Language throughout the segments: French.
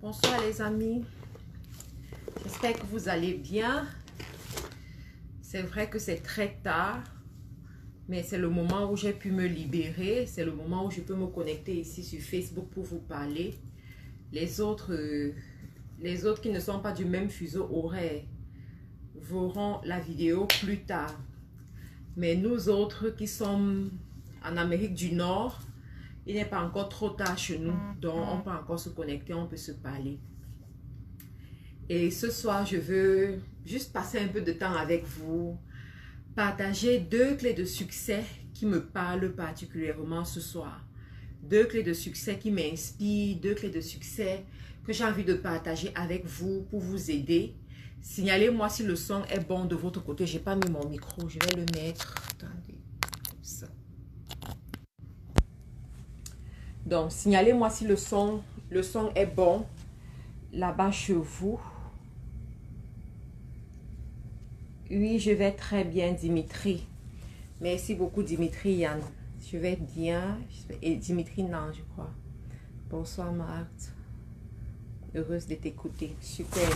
Bonsoir les amis, j'espère que vous allez bien. C'est vrai que c'est très tard, mais c'est le moment où j'ai pu me libérer. C'est le moment où je peux me connecter ici sur Facebook pour vous parler. Les autres qui ne sont pas du même fuseau horaire verront la vidéo plus tard. Mais nous autres qui sommes en Amérique du Nord, il n'est pas encore trop tard chez nous, donc on peut encore se connecter, on peut se parler. Et ce soir, je veux juste passer un peu de temps avec vous, partager 2 clés de succès qui me parlent particulièrement ce soir. 2 clés de succès qui m'inspirent, 2 clés de succès que j'ai envie de partager avec vous pour vous aider. Signalez-moi si le son est bon de votre côté. Je n'ai pas mis mon micro, je vais le mettre. Attendez, comme ça. Donc, signalez-moi si le son est bon là-bas chez vous. Oui, je vais très bien, Dimitri. Merci beaucoup, Dimitri, Yann. Je vais bien. Et Dimitri, non, je crois. Bonsoir, Marthe. Heureuse de t'écouter. Super.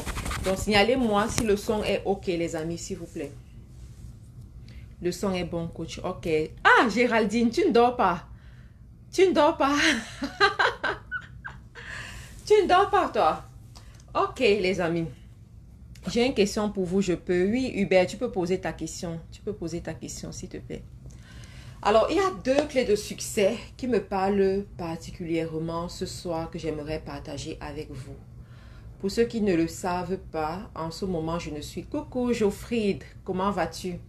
Donc, signalez-moi si le son est OK, les amis, s'il vous plaît. Le son est bon, coach. OK. Ah, Géraldine, tu ne dors pas. Tu ne dors pas. Tu ne dors pas, toi. OK, les amis. J'ai une question pour vous, je peux. Oui, Hubert, tu peux poser ta question. Tu peux poser ta question, s'il te plaît. Alors, il y a 2 clés de succès qui me parlent particulièrement ce soir que j'aimerais partager avec vous. Pour ceux qui ne le savent pas, en ce moment, je ne suis... Coucou, Geoffride, comment vas-tu?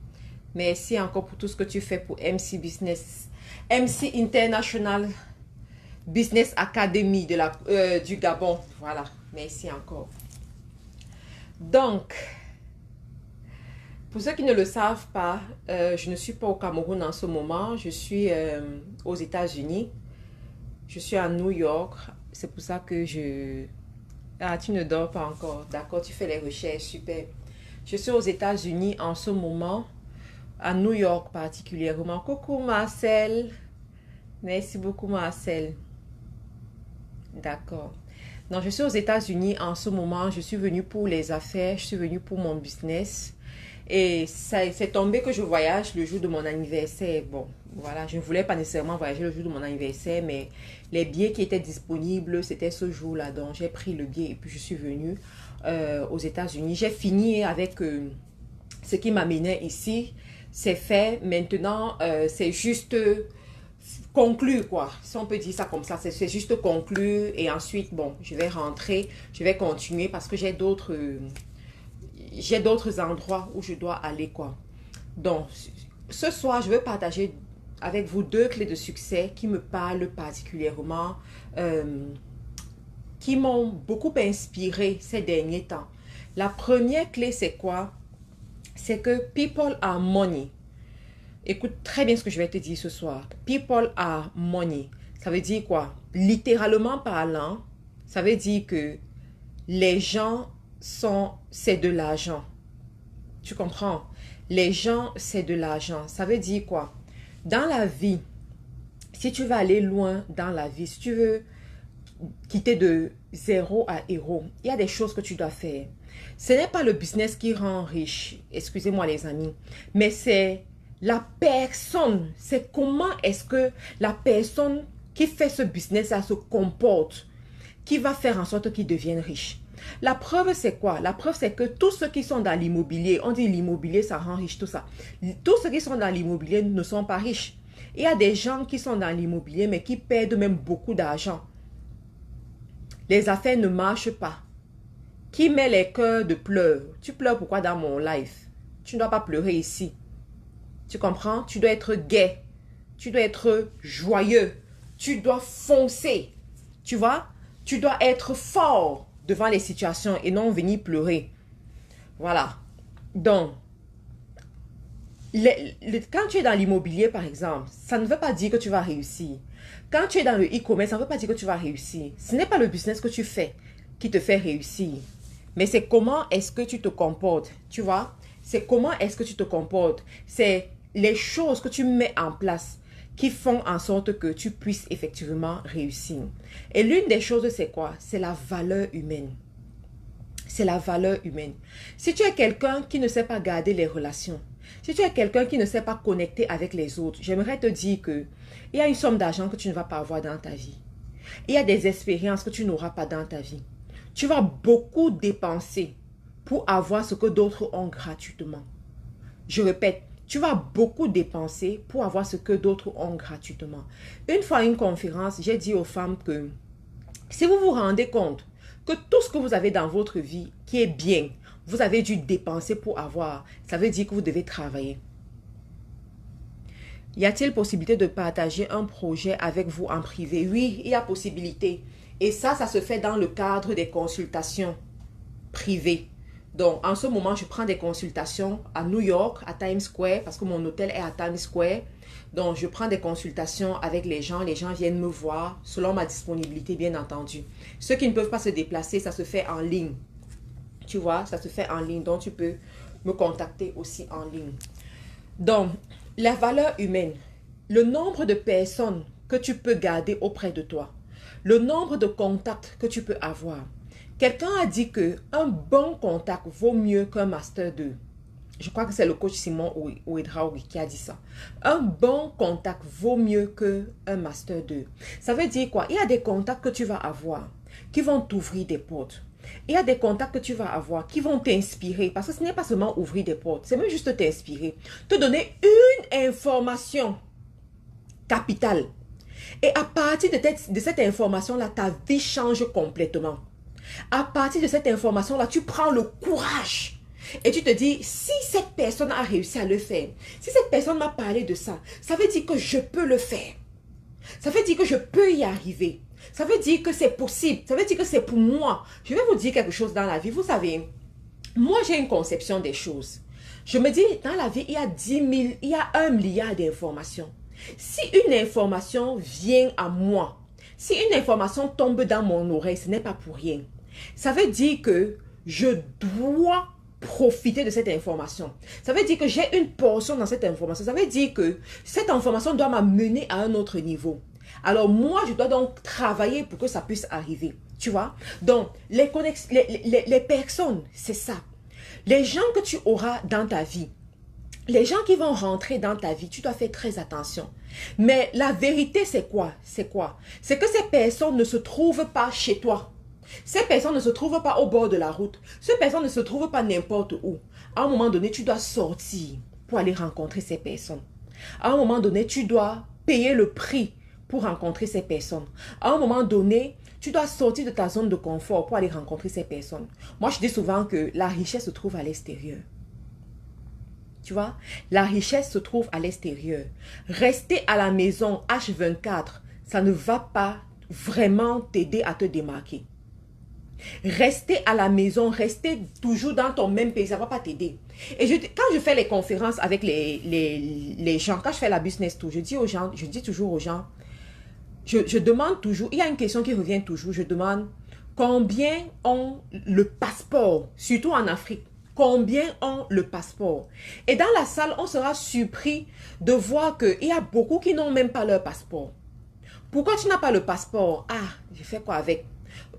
Merci encore pour tout ce que tu fais pour MC Business. MC International Business Academy du Gabon. Voilà, merci encore. Donc, pour ceux qui ne le savent pas, je ne suis pas au Cameroun en ce moment. Je suis aux États-Unis. Je suis à New York. C'est pour ça que je... Ah, tu ne dors pas encore. D'accord, tu fais les recherches. Super. Je suis aux États-Unis en ce moment, à New York particulièrement. Coucou Marcel. Merci beaucoup Marcel. D'accord. Donc, je suis aux États-Unis en ce moment. Je suis venue pour les affaires. Je suis venue pour mon business. Et ça c'est tombé que je voyage le jour de mon anniversaire. Bon, voilà, je ne voulais pas nécessairement voyager le jour de mon anniversaire, mais les billets qui étaient disponibles, c'était ce jour-là. Donc, j'ai pris le billet et puis je suis venue aux États-Unis. J'ai fini avec ce qui m'amenait ici. C'est fait. Maintenant, c'est juste... conclu quoi, si on peut dire ça comme ça, c'est juste conclu et ensuite bon, je vais rentrer, je vais continuer parce que j'ai d'autres endroits où je dois aller quoi. Donc ce soir je vais partager avec vous 2 clés de succès qui me parlent particulièrement, qui m'ont beaucoup inspiré ces derniers temps. La première clé c'est quoi? C'est que people are money. Écoute très bien ce que je vais te dire ce soir. People are money. Ça veut dire quoi? Littéralement parlant, ça veut dire que les gens c'est de l'argent. Tu comprends? Les gens, c'est de l'argent. Ça veut dire quoi? Dans la vie, si tu veux aller loin dans la vie, si tu veux quitter de 0 à héros, il y a des choses que tu dois faire. Ce n'est pas le business qui rend riche, excusez-moi les amis, mais c'est la personne, c'est comment est-ce que la personne qui fait ce business-là se comporte, qui va faire en sorte qu'il devienne riche. La preuve, c'est quoi? La preuve, c'est que tous ceux qui sont dans l'immobilier, on dit l'immobilier, ça rend riche, tout ça. Tous ceux qui sont dans l'immobilier ne sont pas riches. Il y a des gens qui sont dans l'immobilier, mais qui perdent même beaucoup d'argent. Les affaires ne marchent pas. Qui met les cœurs de pleurs? Tu pleures pourquoi dans mon live? Tu ne dois pas pleurer ici. Tu comprends? Tu dois être gai. Tu dois être joyeux. Tu dois foncer. Tu vois? Tu dois être fort devant les situations et non venir pleurer. Voilà. Donc, quand tu es dans l'immobilier, par exemple, ça ne veut pas dire que tu vas réussir. Quand tu es dans le e-commerce, ça ne veut pas dire que tu vas réussir. Ce n'est pas le business que tu fais qui te fait réussir. Mais c'est comment est-ce que tu te comportes. Tu vois? C'est comment est-ce que tu te comportes. C'est les choses que tu mets en place qui font en sorte que tu puisses effectivement réussir. Et l'une des choses, c'est quoi? C'est la valeur humaine. C'est la valeur humaine. Si tu es quelqu'un qui ne sait pas garder les relations, si tu es quelqu'un qui ne sait pas connecter avec les autres, j'aimerais te dire que il y a une somme d'argent que tu ne vas pas avoir dans ta vie. Il y a des expériences que tu n'auras pas dans ta vie. Tu vas beaucoup dépenser pour avoir ce que d'autres ont gratuitement. Je répète, tu vas beaucoup dépenser pour avoir ce que d'autres ont gratuitement. Une fois à une conférence, j'ai dit aux femmes que si vous vous rendez compte que tout ce que vous avez dans votre vie qui est bien, vous avez dû dépenser pour avoir, ça veut dire que vous devez travailler. Y a-t-il possibilité de partager un projet avec vous en privé? Oui, il y a possibilité. Et ça se fait dans le cadre des consultations privées. Donc, en ce moment, je prends des consultations à New York, à Times Square, parce que mon hôtel est à Times Square. Donc, je prends des consultations avec les gens viennent me voir, selon ma disponibilité, bien entendu. Ceux qui ne peuvent pas se déplacer, ça se fait en ligne. Tu vois, ça se fait en ligne. Donc, tu peux me contacter aussi en ligne. Donc, la valeur humaine, le nombre de personnes que tu peux garder auprès de toi, le nombre de contacts que tu peux avoir. Quelqu'un a dit qu'un bon contact vaut mieux qu'un master 2. Je crois que c'est le coach Simon Ouedraoui qui a dit ça. Un bon contact vaut mieux qu'un master 2. Ça veut dire quoi? Il y a des contacts que tu vas avoir qui vont t'ouvrir des portes. Il y a des contacts que tu vas avoir qui vont t'inspirer. Parce que ce n'est pas seulement ouvrir des portes, c'est même juste t'inspirer. Te donner une information capitale. Et à partir de cette information-là, ta vie change complètement. À partir de cette information-là, tu prends le courage et tu te dis, si cette personne a réussi à le faire, si cette personne m'a parlé de ça, ça veut dire que je peux le faire. Ça veut dire que je peux y arriver. Ça veut dire que c'est possible. Ça veut dire que c'est pour moi. Je vais vous dire quelque chose dans la vie. Vous savez, moi j'ai une conception des choses. Je me dis, dans la vie, il y a 10 000, il y a 1 milliard d'informations. Si une information vient à moi, si une information tombe dans mon oreille, ce n'est pas pour rien. Ça veut dire que je dois profiter de cette information. Ça veut dire que j'ai une portion dans cette information. Ça veut dire que cette information doit m'amener à un autre niveau. Alors moi, je dois donc travailler pour que ça puisse arriver. Tu vois? Donc, les personnes, c'est ça. Les gens que tu auras dans ta vie, les gens qui vont rentrer dans ta vie, tu dois faire très attention. Mais la vérité, c'est quoi? C'est quoi? C'est que ces personnes ne se trouvent pas chez toi. Ces personnes ne se trouvent pas au bord de la route. Ces personnes ne se trouvent pas n'importe où. À un moment donné, tu dois sortir pour aller rencontrer ces personnes. À un moment donné, tu dois payer le prix pour rencontrer ces personnes. À un moment donné, tu dois sortir de ta zone de confort pour aller rencontrer ces personnes. Moi, je dis souvent que la richesse se trouve à l'extérieur. Tu vois, la richesse se trouve à l'extérieur. Rester à la maison H24, ça ne va pas vraiment t'aider à te démarquer. Rester à la maison, rester toujours dans ton même pays, ça ne va pas t'aider. Et quand je fais les conférences avec les gens, quand je fais la business tour, je dis toujours aux gens, je demande toujours, il y a une question qui revient toujours, je demande combien ont le passeport, surtout en Afrique. Combien ont le passeport? Et dans la salle, on sera surpris de voir qu'il y a beaucoup qui n'ont même pas leur passeport. Pourquoi tu n'as pas le passeport? Ah, j'ai fait quoi avec?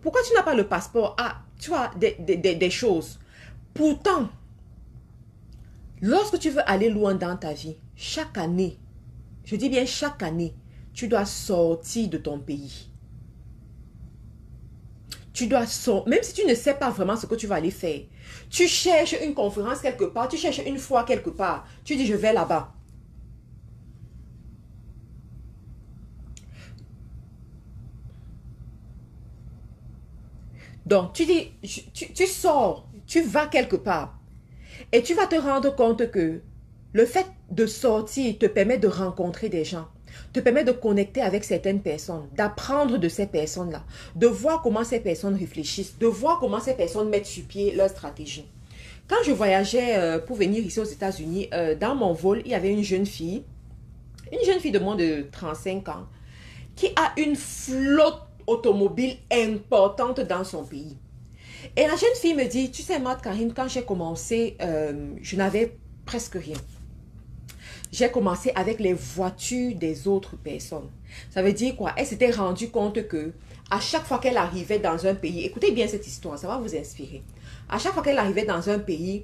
Pourquoi tu n'as pas le passeport? Ah, tu vois, des choses. Pourtant, lorsque tu veux aller loin dans ta vie, chaque année, je dis bien chaque année, tu dois sortir de ton pays. Tu dois sortir, même si tu ne sais pas vraiment ce que tu vas aller faire. Tu cherches une conférence quelque part, tu cherches une foi quelque part. Tu dis, je vais là-bas. Donc, tu dis, tu sors, tu vas quelque part. Et tu vas te rendre compte que le fait de sortir te permet de rencontrer des gens, te permet de connecter avec certaines personnes, d'apprendre de ces personnes-là, de voir comment ces personnes réfléchissent, de voir comment ces personnes mettent sur pied leur stratégie. Quand je voyageais pour venir ici aux États-Unis, dans mon vol, il y avait une jeune fille de moins de 35 ans, qui a une flotte automobile importante dans son pays. Et la jeune fille me dit, tu sais, Marthe Karine, quand j'ai commencé, je n'avais presque rien. j'ai commencé avec les voitures des autres personnes. Ça veut dire quoi? Elle s'était rendue compte que à chaque fois qu'elle arrivait dans un pays, écoutez bien cette histoire, ça va vous inspirer. À chaque fois qu'elle arrivait dans un pays,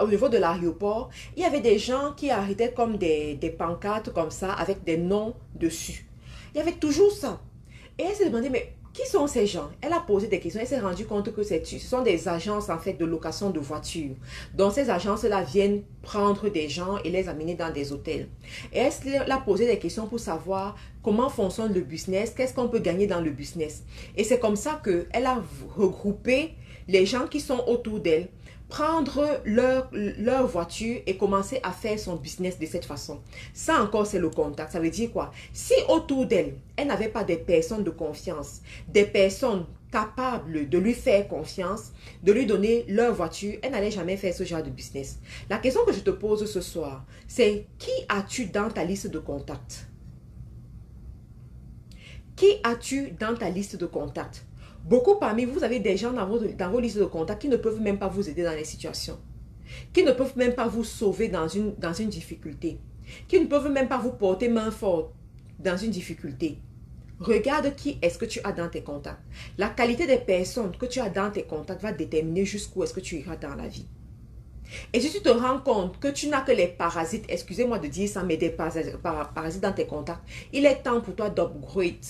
au niveau de l'aéroport, il y avait des gens qui arrêtaient comme des pancartes comme ça avec des noms dessus. Il y avait toujours ça. Et elle s'est demandé, mais qui sont ces gens? Elle a posé des questions. Elle s'est rendue compte que ce sont des agences en fait de location de voitures. Donc ces agences-là viennent prendre des gens et les amener dans des hôtels. Et elle a posé des questions pour savoir comment fonctionne le business, qu'est-ce qu'on peut gagner dans le business. Et c'est comme ça qu'elle a regroupé les gens qui sont autour d'elle, prendre leur voiture et commencer à faire son business de cette façon. Ça encore, c'est le contact. Ça veut dire quoi? Si autour d'elle, elle n'avait pas des personnes de confiance, des personnes capables de lui faire confiance, de lui donner leur voiture, elle n'allait jamais faire ce genre de business. La question que je te pose ce soir, c'est qui as-tu dans ta liste de contacts? Qui as-tu dans ta liste de contacts? Beaucoup parmi vous avez des gens dans vos listes de contacts qui ne peuvent même pas vous aider dans les situations, qui ne peuvent même pas vous sauver dans une difficulté, qui ne peuvent même pas vous porter main forte dans une difficulté. Regarde qui est-ce que tu as dans tes contacts. La qualité des personnes que tu as dans tes contacts va déterminer jusqu'où est-ce que tu iras dans la vie. Et si tu te rends compte que tu n'as que les parasites, excusez-moi de dire ça, mais des parasites dans tes contacts, il est temps pour toi d'upgrade.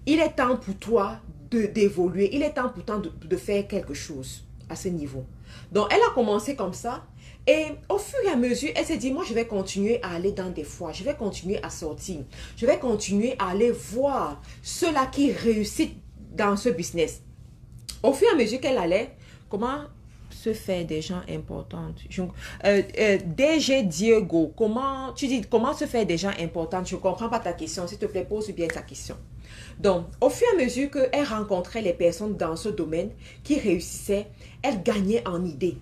Il est temps pour toi d'évoluer. Il est temps pour toi de faire quelque chose à ce niveau. Donc, elle a commencé comme ça. Et au fur et à mesure, elle s'est dit, moi, je vais continuer à aller dans des foires. Je vais continuer à sortir. Je vais continuer à aller voir ceux-là qui réussissent dans ce business. Au fur et à mesure qu'elle allait, comment se faire des gens importants? DG Diego, comment se faire des gens importants? Je ne comprends pas ta question. S'il te plaît, pose bien ta question. Donc, au fur et à mesure qu'elle rencontrait les personnes dans ce domaine qui réussissaient, elle gagnait en idées.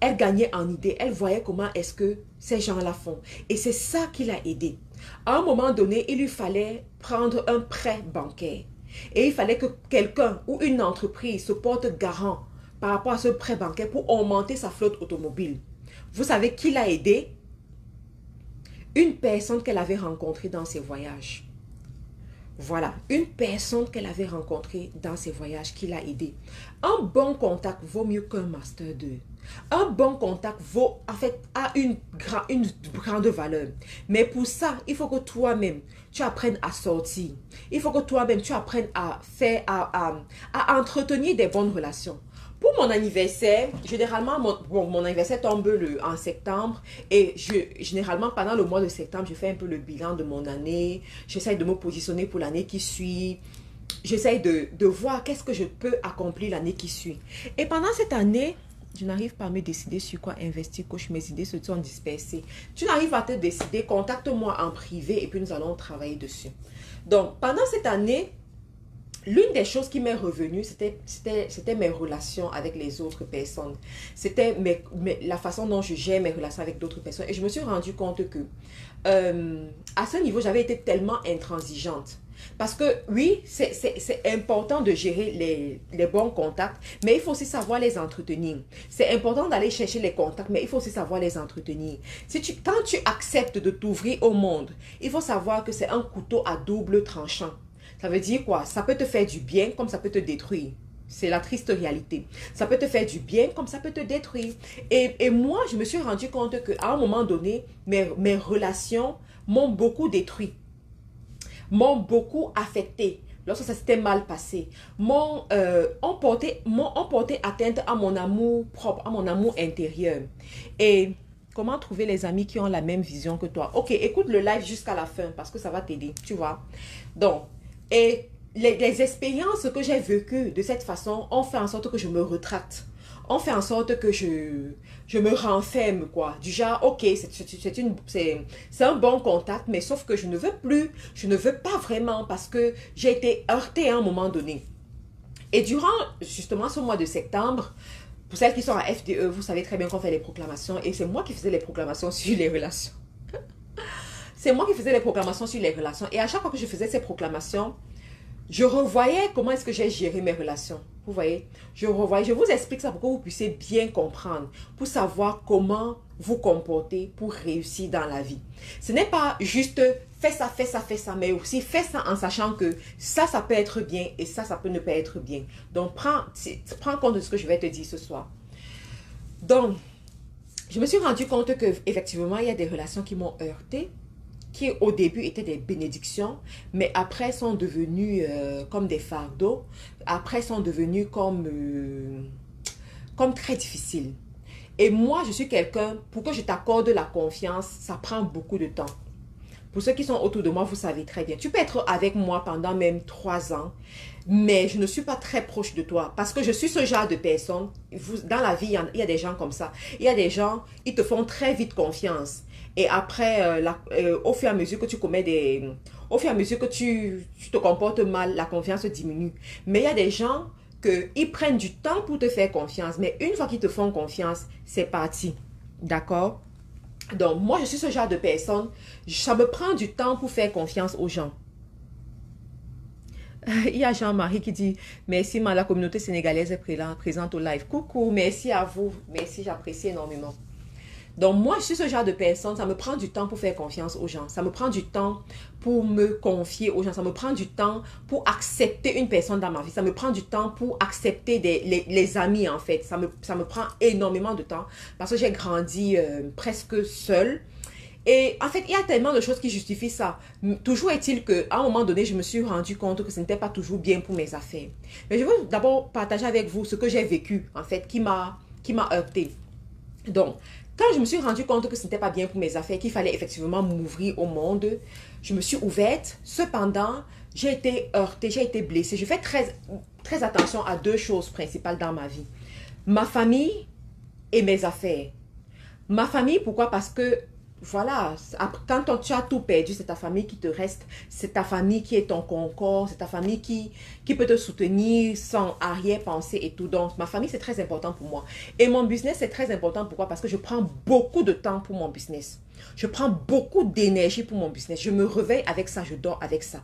Elle gagnait en idées. Elle voyait comment est-ce que ces gens-là font. Et c'est ça qui l'a aidée. À un moment donné, il lui fallait prendre un prêt bancaire. Et il fallait que quelqu'un ou une entreprise se porte garant par rapport à ce prêt bancaire pour augmenter sa flotte automobile. Vous savez qui l'a aidée? Une personne qu'elle avait rencontrée dans ses voyages. Voilà, une personne qu'elle avait rencontrée dans ses voyages qui l'a aidée. Un bon contact vaut mieux qu'un master 2. Un bon contact a une grande valeur. Mais pour ça, il faut que toi-même, tu apprennes à sortir. Il faut que toi-même, tu apprennes à entretenir des bonnes relations. Pour mon anniversaire, généralement, mon anniversaire tombe en septembre et généralement, pendant le mois de septembre, je fais un peu le bilan de mon année. J'essaie de me positionner pour l'année qui suit. J'essaie de voir qu'est-ce que je peux accomplir l'année qui suit. Et pendant cette année, je n'arrive pas à me décider sur quoi investir, coach. Mes idées se sont dispersées. Tu n'arrives pas à te décider, contacte-moi en privé et puis nous allons travailler dessus. Donc, pendant cette année, l'une des choses qui m'est revenue, c'était mes relations avec les autres personnes. C'était la façon dont je gère mes relations avec d'autres personnes. Et je me suis rendu compte que à ce niveau, j'avais été tellement intransigeante. Parce que oui, c'est important de gérer les bons contacts, mais il faut aussi savoir les entretenir. C'est important d'aller chercher les contacts, mais il faut aussi savoir les entretenir. Quand tu acceptes de t'ouvrir au monde, il faut savoir que c'est un couteau à double tranchant. Ça veut dire quoi? Ça peut te faire du bien comme ça peut te détruire. C'est la triste réalité. Ça peut te faire du bien comme ça peut te détruire. Et moi, je me suis rendu compte qu'à un moment donné, mes relations m'ont beaucoup détruit. M'ont beaucoup affecté. Lorsque ça s'était mal passé, ont porté atteinte à mon amour propre, à mon amour intérieur. Et comment trouver les amis qui ont la même vision que toi? Ok, écoute le live jusqu'à la fin parce que ça va t'aider, tu vois. Donc, et les expériences que j'ai vécues de cette façon ont fait en sorte que je me retracte. Ont fait en sorte que je me renferme, quoi. Du genre, ok, c'est un bon contact, mais sauf que je ne veux plus, je ne veux pas vraiment parce que j'ai été heurtée à un moment donné. Et durant justement ce mois de septembre, pour celles qui sont à FDE, vous savez très bien qu'on fait les proclamations et c'est moi qui faisais les proclamations sur les relations. C'est moi qui faisais les proclamations sur les relations. Et à chaque fois que je faisais ces proclamations, je revoyais comment est-ce que j'ai géré mes relations. Vous voyez, je revois, je vous explique ça pour que vous puissiez bien comprendre, pour savoir comment vous comporter pour réussir dans la vie. Ce n'est pas juste fais ça, fais ça, fais ça, mais aussi fais ça en sachant que ça peut être bien et ça peut ne pas être bien. Donc, prends compte de ce que je vais te dire ce soir. Donc, je me suis rendu compte que effectivement, il y a des relations qui m'ont heurté, qui au début étaient des bénédictions, mais après sont devenues comme des fardeaux, après sont devenues comme très difficiles. Et moi, je suis quelqu'un, pour que je t'accorde la confiance, ça prend beaucoup de temps. Pour ceux qui sont autour de moi, vous savez très bien. Tu peux être avec moi pendant même 3 ans, mais je ne suis pas très proche de toi parce que je suis ce genre de personne. Dans la vie, il y a des gens comme ça. Il y a des gens, ils te font très vite confiance. Et après, au fur et à mesure que tu commets au fur et à mesure que tu te comportes mal, la confiance diminue. Mais il y a des gens qu'ils prennent du temps pour te faire confiance. Mais une fois qu'ils te font confiance, c'est parti. D'accord? Donc, moi, je suis ce genre de personne. Ça me prend du temps pour faire confiance aux gens. Il y a Jean-Marie qui dit « Merci, la communauté sénégalaise est présente au live. Coucou, merci à vous. Merci, j'apprécie énormément. » Donc, moi, je suis ce genre de personne, ça me prend du temps pour faire confiance aux gens. Ça me prend du temps pour me confier aux gens. Ça me prend du temps pour accepter une personne dans ma vie. Ça me prend du temps pour accepter les amis, en fait. Ça me prend énormément de temps parce que j'ai grandi presque seule. Et en fait, il y a tellement de choses qui justifient ça. Toujours est-il qu'à un moment donné, je me suis rendu compte que ce n'était pas toujours bien pour mes affaires. Mais je veux d'abord partager avec vous ce que j'ai vécu, en fait, qui m'a heurté. Donc, quand je me suis rendu compte que ce n'était pas bien pour mes affaires, qu'il fallait effectivement m'ouvrir au monde, je me suis ouverte. Cependant, j'ai été heurtée, j'ai été blessée. Je fais très attention à 2 choses principales dans ma vie. Ma famille et mes affaires. Ma famille, pourquoi? Parce que, voilà, quand tu as tout perdu, c'est ta famille qui te reste, c'est ta famille qui est ton concorde, c'est ta famille qui peut te soutenir sans arrière-pensée et tout. Donc, ma famille, c'est très important pour moi. Et mon business, c'est très important. Pourquoi? Parce que je prends beaucoup de temps pour mon business. Je prends beaucoup d'énergie pour mon business. Je me réveille avec ça, je dors avec ça.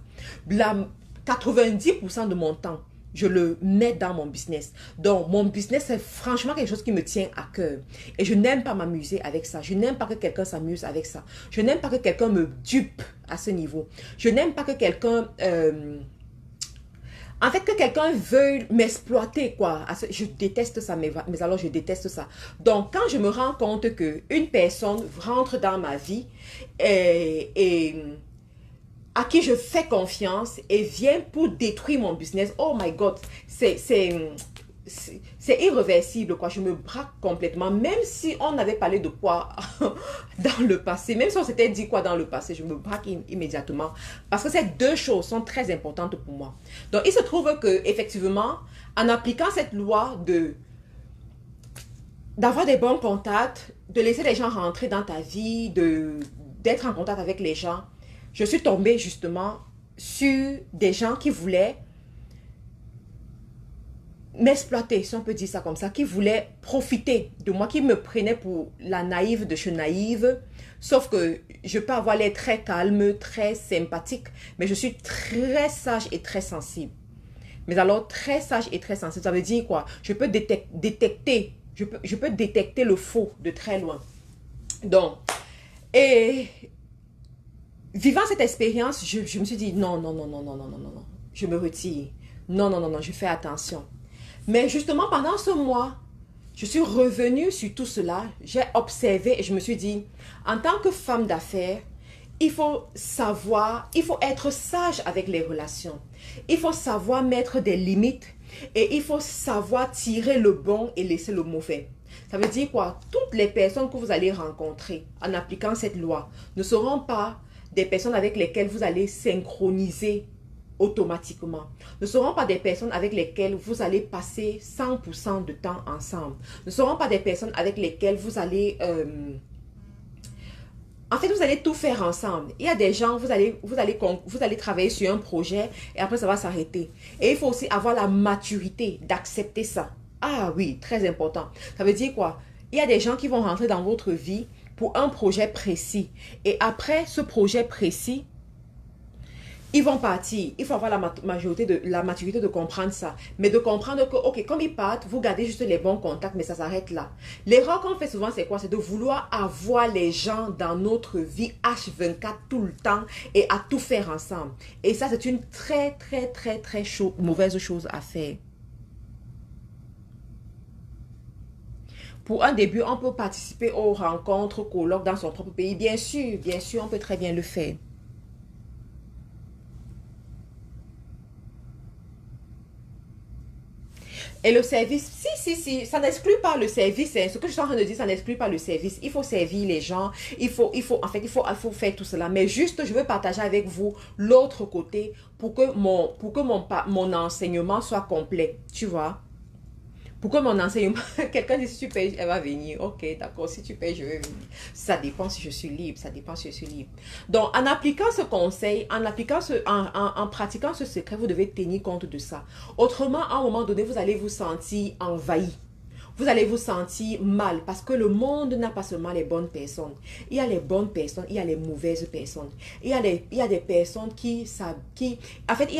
90% de mon temps, je le mets dans mon business. Donc, mon business, c'est franchement quelque chose qui me tient à cœur. Et je n'aime pas m'amuser avec ça. Je n'aime pas que quelqu'un s'amuse avec ça. Je n'aime pas que quelqu'un me dupe à ce niveau. Je n'aime pas que quelqu'un... En fait, que quelqu'un veuille m'exploiter, quoi. Je déteste ça, mais alors je déteste ça. Donc, quand je me rends compte qu'une personne rentre dans ma vie et à qui je fais confiance et vient pour détruire mon business, oh my God, c'est irréversible, quoi. Je me braque complètement, même si on avait parlé de quoi dans le passé, même si on s'était dit quoi dans le passé, je me braque immédiatement parce que ces 2 choses sont très importantes pour moi. Donc, il se trouve que effectivement, en appliquant cette loi d'avoir des bons contacts, de laisser les gens rentrer dans ta vie, d'être en contact avec les gens, je suis tombée justement sur des gens qui voulaient m'exploiter, si on peut dire ça comme ça, qui voulaient profiter de moi, qui me prenaient pour la naïve de chez naïve. Sauf que je peux avoir l'air très calme, très sympathique, mais je suis très sage et très sensible. Mais alors, très sage et très sensible, ça veut dire quoi? Je peux détecter le faux de très loin. Donc, et vivant cette expérience, je me suis dit non, je me retire. Non, je fais attention. Mais justement, pendant ce mois, je suis revenue sur tout cela. J'ai observé et je me suis dit, en tant que femme d'affaires, il faut être sage avec les relations. Il faut savoir mettre des limites et il faut savoir tirer le bon et laisser le mauvais. Ça veut dire quoi? Toutes les personnes que vous allez rencontrer en appliquant cette loi ne seront pas des personnes avec lesquelles vous allez synchroniser automatiquement. Ne seront pas des personnes avec lesquelles vous allez passer 100% de temps ensemble. Ne seront pas des personnes avec lesquelles vous allez... En fait, vous allez tout faire ensemble. Il y a des gens, vous allez travailler sur un projet et après ça va s'arrêter. Et il faut aussi avoir la maturité d'accepter ça. Ah oui, très important. Ça veut dire quoi? Il y a des gens qui vont rentrer dans votre vie pour un projet précis. Et après ce projet précis, Ils vont partir. Il faut avoir la maturité de comprendre ça. Mais de comprendre que, ok, comme ils partent, vous gardez juste les bons contacts, mais ça s'arrête là. L'erreur qu'on fait souvent, c'est quoi? C'est de vouloir avoir les gens dans notre vie H24 tout le temps et à tout faire ensemble. Et ça, c'est une très, très, très, très mauvaise chose à faire. Pour un début, on peut participer aux rencontres, colloques dans son propre pays. Bien sûr, on peut très bien le faire. Et le service, si, ça n'exclut pas le service. Hein. Ce que je suis en train de dire, ça n'exclut pas le service. Il faut servir les gens. Il faut faire tout cela. Mais juste, je veux partager avec vous l'autre côté pour que mon enseignement soit complet. Tu vois? Pour que mon enseignement, quelqu'un dit si tu payes, elle va venir. Ok, d'accord, si tu payes, je vais venir. Ça dépend si je suis libre, ça dépend si je suis libre. Donc, en appliquant ce conseil, en pratiquant ce secret, vous devez tenir compte de ça. Autrement, à un moment donné, vous allez vous sentir envahi. Vous allez vous sentir mal parce que le monde n'a pas seulement les bonnes personnes. Il y a les bonnes personnes, il y a les mauvaises personnes. Il y a des personnes en fait, il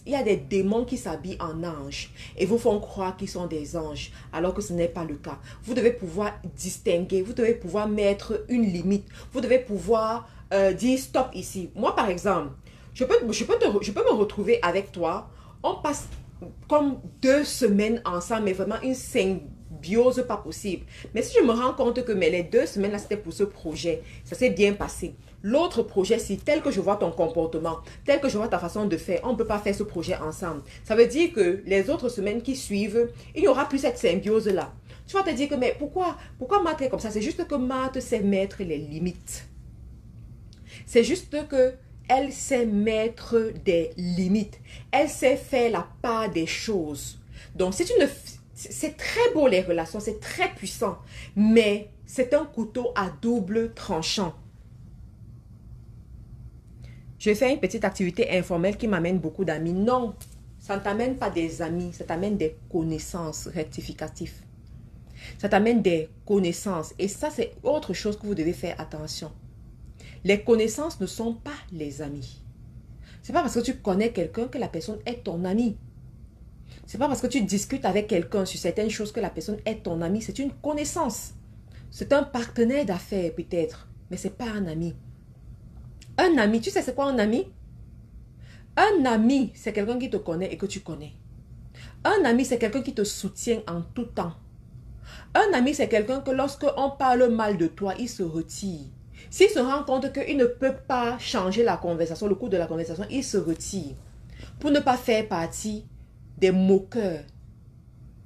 y a des démons qui s'habillent en anges et vous font croire qu'ils sont des anges alors que ce n'est pas le cas. Vous devez pouvoir distinguer, vous devez pouvoir mettre une limite. Vous devez pouvoir dire stop ici. Moi, par exemple, je peux me retrouver avec toi. On passe comme 2 semaines ensemble, mais vraiment une symbiose pas possible. Mais si je me rends compte que les 2 semaines là c'était pour ce projet, ça s'est bien passé. L'autre projet, si tel que je vois ton comportement, tel que je vois ta façon de faire, on ne peut pas faire ce projet ensemble. Ça veut dire que les autres semaines qui suivent, il n'y aura plus cette symbiose là. Tu vas te dire que mais pourquoi Matt est comme ça? C'est juste que Matt sait mettre les limites. C'est juste que elle sait mettre des limites. Elle sait faire la part des choses. Donc, c'est très beau les relations, c'est très puissant. Mais c'est un couteau à double tranchant. Je fais une petite activité informelle qui m'amène beaucoup d'amis. Non, ça ne t'amène pas des amis, ça t'amène des connaissances rectificatives. Ça t'amène des connaissances. Et ça, c'est autre chose que vous devez faire attention. Les connaissances ne sont pas les amis. C'est pas parce que tu connais quelqu'un que la personne est ton ami. C'est pas parce que tu discutes avec quelqu'un sur certaines choses que la personne est ton ami. C'est une connaissance. C'est un partenaire d'affaires peut-être, mais c'est pas un ami. Un ami, tu sais c'est quoi un ami? Un ami, c'est quelqu'un qui te connaît et que tu connais. Un ami, c'est quelqu'un qui te soutient en tout temps. Un ami, c'est quelqu'un que lorsqu'on parle mal de toi, il se retire. S'il se rend compte qu'il ne peut pas changer la conversation, le cours de la conversation, il se retire pour ne pas faire partie des moqueurs.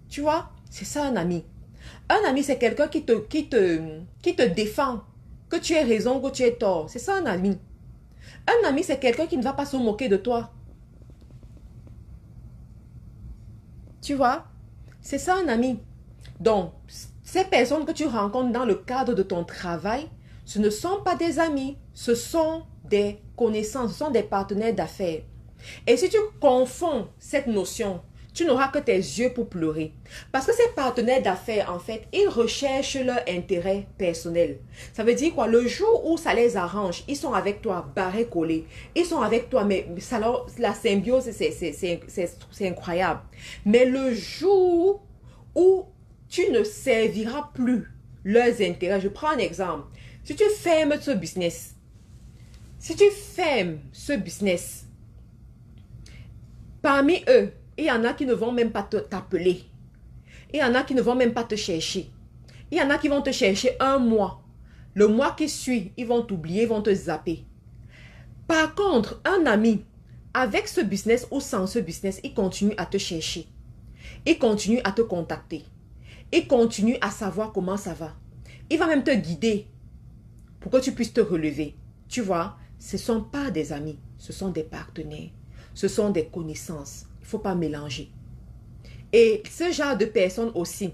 Tu vois, c'est ça un ami. Un ami, c'est quelqu'un qui te défend, que tu aies raison, que tu aies tort. C'est ça un ami. Un ami, c'est quelqu'un qui ne va pas se moquer de toi. Tu vois, c'est ça un ami. Donc, ces personnes que tu rencontres dans le cadre de ton travail, ce ne sont pas des amis, ce sont des connaissances, ce sont des partenaires d'affaires. Et si tu confonds cette notion, tu n'auras que tes yeux pour pleurer. Parce que ces partenaires d'affaires, en fait, ils recherchent leur intérêt personnel. Ça veut dire quoi? Le jour où ça les arrange, ils sont avec toi, barrés collés. Ils sont avec toi, mais ça la symbiose, c'est incroyable. Mais le jour où tu ne serviras plus leurs intérêts, je prends un exemple. Si tu fermes ce business, parmi eux, il y en a qui ne vont même pas t'appeler. Il y en a qui ne vont même pas te chercher. Il y en a qui vont te chercher 1 mois. Le mois qui suit, ils vont t'oublier, ils vont te zapper. Par contre, un ami, avec ce business ou sans ce business, il continue à te chercher. Il continue à te contacter. Il continue à savoir comment ça va. Il va même te guider pour que tu puisses te relever. Tu vois, ce ne sont pas des amis, ce sont des partenaires. Ce sont des connaissances. Il ne faut pas mélanger. Et ce genre de personnes aussi,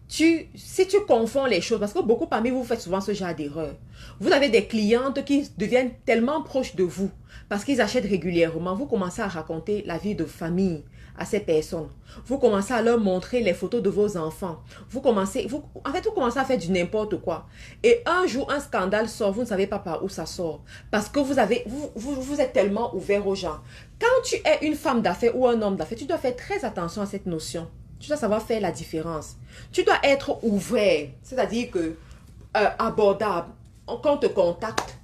si tu confonds les choses, parce que beaucoup parmi vous faites souvent ce genre d'erreur. Vous avez des clientes qui deviennent tellement proches de vous parce qu'ils achètent régulièrement. Vous commencez à raconter la vie de famille à ces personnes. Vous commencez à leur montrer les photos de vos enfants. Vous commencez à faire du n'importe quoi. Et un jour, un scandale sort, vous ne savez pas par où ça sort. Parce que vous êtes tellement ouvert aux gens. Quand tu es une femme d'affaires ou un homme d'affaires, tu dois faire très attention à cette notion. Tu dois savoir faire la différence. Tu dois être ouvert, c'est-à-dire que abordable. Quand on te contacte,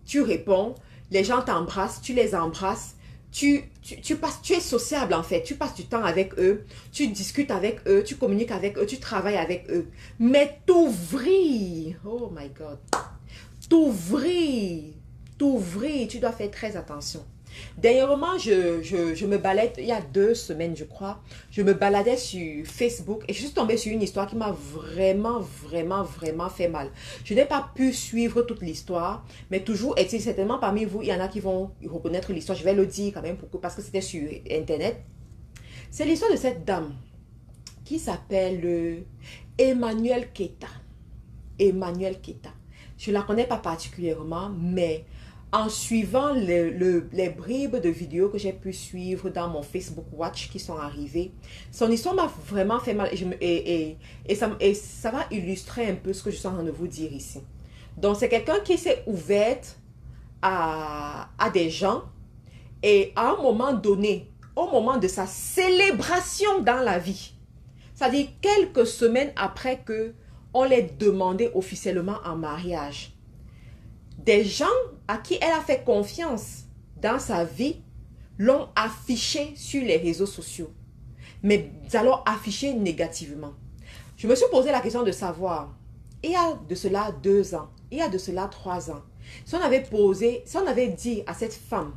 tu réponds, les gens t'embrassent, tu les embrasses, tu es sociable en fait, tu passes du temps avec eux, tu discutes avec eux, tu communiques avec eux, tu travailles avec eux. Mais t'ouvrir, oh my God, t'ouvrir, tu dois faire très attention. Dernièrement, je me baladais, il y a 2 semaines, je crois, je me baladais sur Facebook et je suis tombée sur une histoire qui m'a vraiment fait mal. Je n'ai pas pu suivre toute l'histoire, mais toujours est-il, certainement parmi vous, il y en a qui vont reconnaître l'histoire. Je vais le dire quand même parce que c'était sur Internet. C'est l'histoire de cette dame qui s'appelle Emmanuel Keta. Emmanuel Keta. Je ne la connais pas particulièrement, mais en suivant les bribes de vidéos que j'ai pu suivre dans mon Facebook Watch qui sont arrivées, son histoire m'a vraiment fait mal et ça va illustrer un peu ce que je suis en train de vous dire ici. Donc, c'est quelqu'un qui s'est ouverte à des gens et à un moment donné, au moment de sa célébration dans la vie, c'est-à-dire quelques semaines après que on l'ait demandé officiellement en mariage, des gens à qui elle a fait confiance dans sa vie l'ont affiché sur les réseaux sociaux. Mais alors affiché négativement. Je me suis posé la question de savoir, il y a de cela 2 ans, il y a de cela 3 ans, si on avait dit à cette femme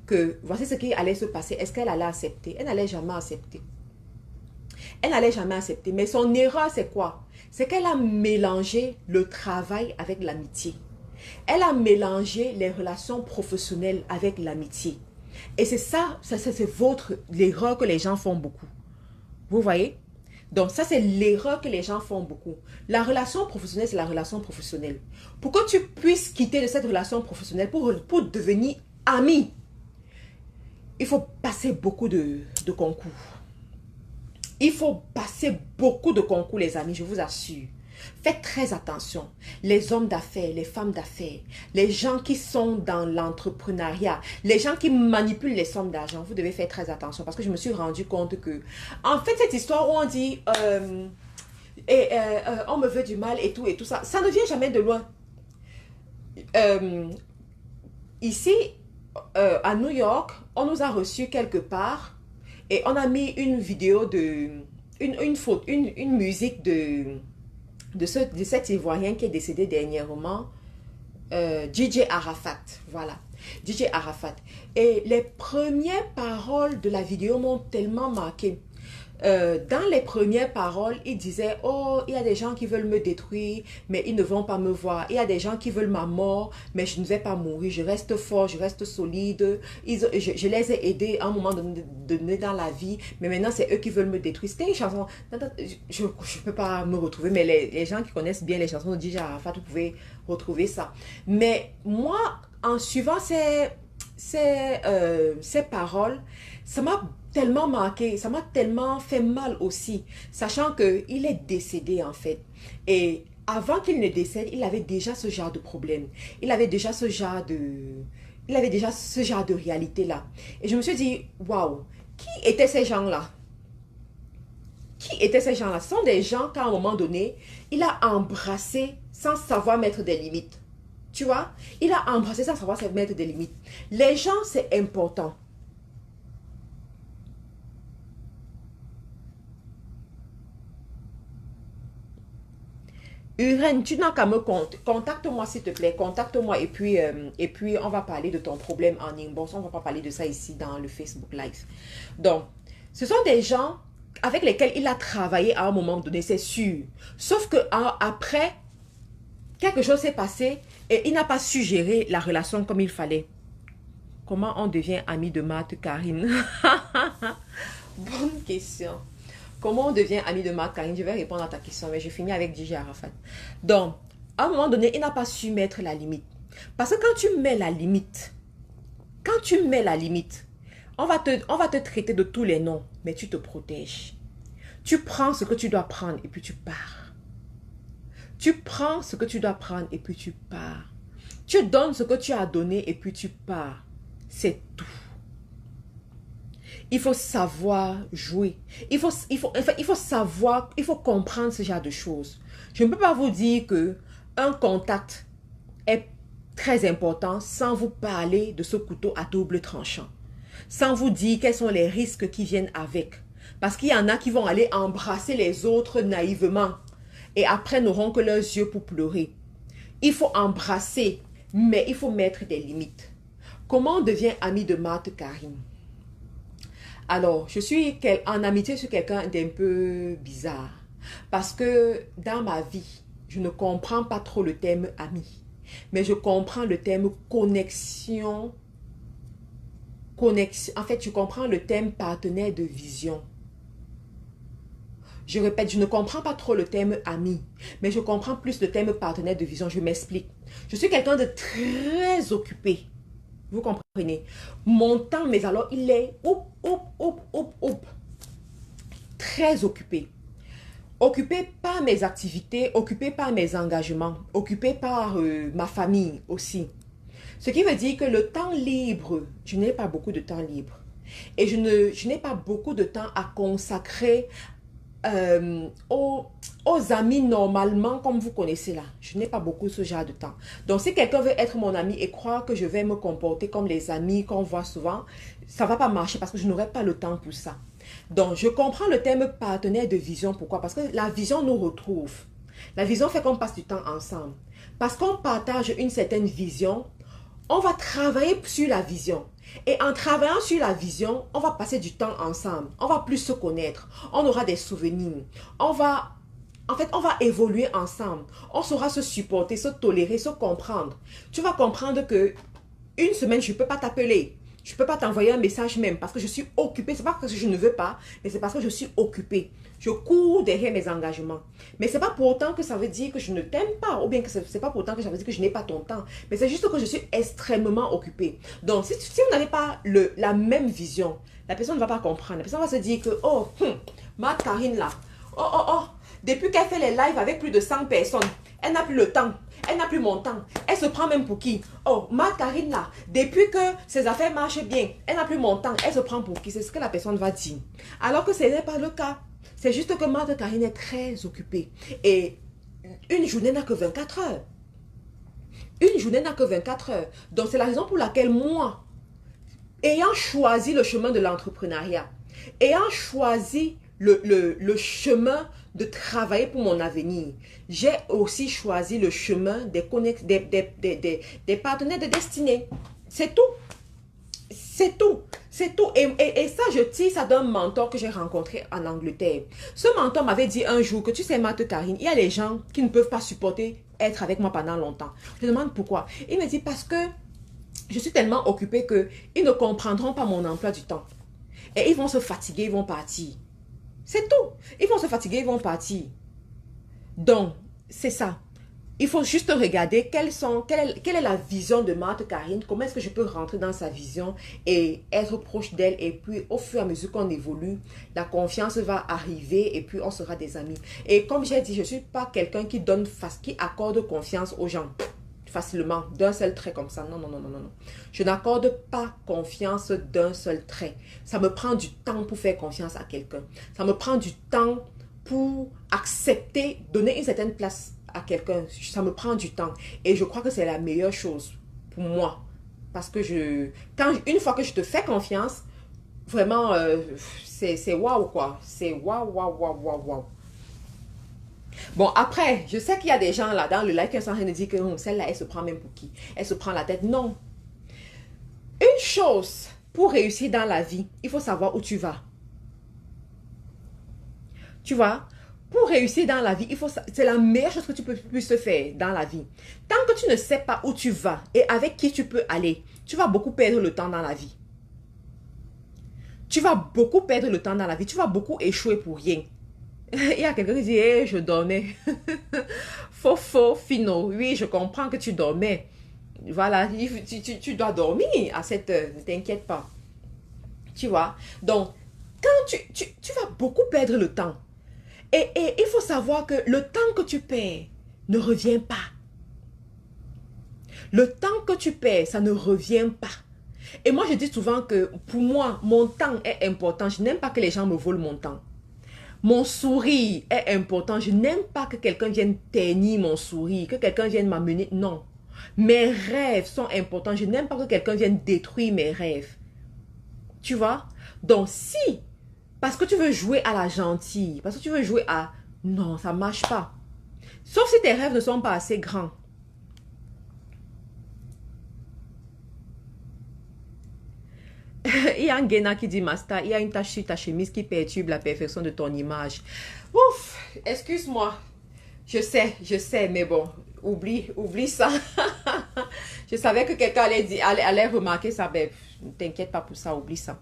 que voici ce qui allait se passer, est-ce qu'elle allait accepter? Elle n'allait jamais accepter. Elle n'allait jamais accepter. Mais son erreur, c'est quoi? C'est qu'elle a mélangé le travail avec l'amitié. Elle a mélangé les relations professionnelles avec l'amitié. Et c'est ça, c'est l'erreur que les gens font beaucoup. Vous voyez? Donc ça, c'est l'erreur que les gens font beaucoup. La relation professionnelle, c'est la relation professionnelle. Pour que tu puisses quitter de cette relation professionnelle pour devenir ami, il faut passer beaucoup de concours. Il faut passer beaucoup de concours, les amis, je vous assure. Faites très attention. Les hommes d'affaires, les femmes d'affaires, les gens qui sont dans l'entrepreneuriat, les gens qui manipulent les sommes d'argent, vous devez faire très attention parce que je me suis rendu compte que, en fait, cette histoire où on dit on me veut du mal et tout ça, ça ne vient jamais de loin. Ici, à New York, on nous a reçus quelque part et on a mis une vidéo une musique de cet Ivoirien qui est décédé dernièrement, DJ Arafat, voilà, DJ Arafat. Et les premières paroles de la vidéo m'ont tellement marqué. Dans les premières paroles, il disait, oh, il y a des gens qui veulent me détruire, mais ils ne vont pas me voir. Il y a des gens qui veulent ma mort, mais je ne vais pas mourir. Je reste fort, je reste solide. Je les ai aidés à un moment donné dans la vie, mais maintenant c'est eux qui veulent me détruire. C'était une chanson, je ne peux pas me retrouver, mais les gens qui connaissent bien les chansons de DJ Arafat, vous pouvez retrouver ça. Mais moi, en suivant ces paroles, ça m'a tellement marqué, ça m'a tellement fait mal aussi, sachant qu'il est décédé en fait. Et avant qu'il ne décède, il avait déjà ce genre de problème. Il avait déjà ce genre de réalité là. Et je me suis dit, waouh, qui étaient ces gens-là? Qui étaient ces gens-là? Ce sont des gens qu'à un moment donné, il a embrassé sans savoir mettre des limites. Tu vois? Il a embrassé sans savoir mettre des limites. Les gens, c'est important. Urène, tu n'as qu'à me contacte-moi s'il te plaît, contacte-moi et puis on va parler de ton problème en inbox, on va pas parler de ça ici dans le Facebook Live. Donc, ce sont des gens avec lesquels il a travaillé à un moment donné, c'est sûr. Sauf que après, quelque chose s'est passé et il n'a pas su gérer la relation comme il fallait. Comment on devient ami de Marthe Karine? Bonne question. Comment on devient ami de Marthe Karine? Je vais répondre à ta question, mais je finis avec DJ Arafat. Donc, à un moment donné, il n'a pas su mettre la limite. Parce que quand tu mets la limite, on va te traiter de tous les noms, mais tu te protèges. Tu prends ce que tu dois prendre et puis tu pars. Tu prends ce que tu dois prendre et puis tu pars. Tu donnes ce que tu as donné et puis tu pars. C'est tout. Il faut savoir jouer. Il faut savoir, il faut comprendre ce genre de choses. Je ne peux pas vous dire que un contact est très important sans vous parler de ce couteau à double tranchant. Sans vous dire quels sont les risques qui viennent avec. Parce qu'il y en a qui vont aller embrasser les autres naïvement et après n'auront que leurs yeux pour pleurer. Il faut embrasser, mais il faut mettre des limites. Comment on devient ami de Marthe Karim? Alors, je suis en amitié sur quelqu'un d'un peu bizarre. Parce que dans ma vie, je ne comprends pas trop le terme ami. Mais je comprends le terme connexion. En fait, je comprends le terme partenaire de vision. Je répète, je ne comprends pas trop le terme ami, mais je comprends plus le terme partenaire de vision. Je m'explique. Je suis quelqu'un de très occupé. Vous comprenez? Mon temps, mais alors, il est très occupé. Occupé par mes activités, occupé par mes engagements, occupé par ma famille aussi. Ce qui veut dire que le temps libre, je n'ai pas beaucoup de temps libre. Et je n'ai pas beaucoup de temps à consacrer aux amis normalement comme vous connaissez là. Je n'ai pas beaucoup ce genre de temps. Donc si quelqu'un veut être mon ami et croire que je vais me comporter comme les amis qu'on voit souvent, ça ne va pas marcher parce que je n'aurai pas le temps pour ça. Donc je comprends le terme partenaire de vision. Pourquoi? Parce que la vision nous retrouve. La vision fait qu'on passe du temps ensemble. Parce qu'on partage une certaine vision, on va travailler sur la vision. Et en travaillant sur la vision, on va passer du temps ensemble. On va plus se connaître. On aura des souvenirs. En fait, on va évoluer ensemble. On saura se supporter, se tolérer, se comprendre. Tu vas comprendre que une semaine, je ne peux pas t'appeler. Je ne peux pas t'envoyer un message même parce que je suis occupée. Ce n'est pas parce que je ne veux pas, mais c'est parce que je suis occupée. Je cours derrière mes engagements. Mais ce n'est pas pour autant que ça veut dire que je ne t'aime pas. Ou bien que ce n'est pas pour autant que ça veut dire que je n'ai pas ton temps. Mais c'est juste que je suis extrêmement occupée. Donc, si vous n'avez pas la même vision, la personne ne va pas comprendre. La personne va se dire que, oh, ma Karine là, depuis qu'elle fait les lives avec plus de 100 personnes, elle n'a plus le temps. Elle n'a plus mon temps. Elle se prend même pour qui? Oh, ma Karine là, depuis que ses affaires marchent bien, elle n'a plus mon temps. Elle se prend pour qui? C'est ce que la personne va dire. Alors que ce n'est pas le cas. C'est juste que Marthe Karine est très occupée. Et une journée n'a que 24 heures. Une journée n'a que 24 heures. Donc c'est la raison pour laquelle moi, ayant choisi le chemin de l'entrepreneuriat, ayant choisi le chemin de travailler pour mon avenir, j'ai aussi choisi le chemin des partenaires de destinée. C'est tout. C'est tout. C'est tout. Et ça, je tire ça d'un mentor que j'ai rencontré en Angleterre. Ce mentor m'avait dit un jour que tu sais, Marthe Karine, il y a les gens qui ne peuvent pas supporter être avec moi pendant longtemps. Je demande pourquoi. Il me dit parce que je suis tellement occupée qu'ils ne comprendront pas mon emploi du temps. Et ils vont se fatiguer, ils vont partir. C'est tout. Ils vont se fatiguer, ils vont partir. Donc, c'est ça. Il faut juste regarder quelle est la vision de Marthe Karine, comment est-ce que je peux rentrer dans sa vision et être proche d'elle. Et puis, au fur et à mesure qu'on évolue, la confiance va arriver et puis on sera des amis. Et comme j'ai dit, je ne suis pas quelqu'un qui accorde confiance aux gens facilement, d'un seul trait comme ça. Non, non, non, non, non. Je n'accorde pas confiance d'un seul trait. Ça me prend du temps pour faire confiance à quelqu'un. Ça me prend du temps pour accepter, donner une certaine place à quelqu'un. Ça me prend du temps. Et je crois que c'est la meilleure chose pour moi. Parce que une fois que je te fais confiance, vraiment, c'est waouh quoi. C'est waouh, waouh, waouh, waouh, waouh. Bon, après, je sais qu'il y a des gens là dans le live qui sont en train de dire que celle-là, elle se prend même pour qui? Elle se prend la tête. Non. Une chose, pour réussir dans la vie, il faut savoir où tu vas. Tu vois? Pour réussir dans la vie, c'est la meilleure chose que tu peux puisses faire dans la vie. Tant que tu ne sais pas où tu vas et avec qui tu peux aller, tu vas beaucoup perdre le temps dans la vie. Tu vas beaucoup perdre le temps dans la vie. Tu vas beaucoup échouer pour rien. Il y a quelqu'un qui dit, hey, je dormais. Faux, Fino. Oui, je comprends que tu dormais. Voilà, tu dois dormir à cette heure. Ne t'inquiète pas. Tu vois? Donc, quand tu vas beaucoup perdre le temps. Et il faut savoir que le temps que tu perds ne revient pas. Le temps que tu perds, ça ne revient pas. Et moi, je dis souvent que pour moi, mon temps est important. Je n'aime pas que les gens me volent mon temps. Mon sourire est important. Je n'aime pas que quelqu'un vienne ternir mon sourire, que quelqu'un vienne m'amener. Non. Mes rêves sont importants. Je n'aime pas que quelqu'un vienne détruire mes rêves. Tu vois? Donc, si, parce que tu veux jouer à la gentille, parce que tu veux jouer à... Non, ça ne marche pas. Sauf si tes rêves ne sont pas assez grands. Il y a un Guéna qui dit, Master, il y a une tache sur ta chemise qui perturbe la perfection de ton image. Ouf, excuse-moi. Je sais, mais bon, oublie ça. Je savais que quelqu'un allait remarquer ça, mais ne t'inquiète pas pour ça, oublie ça.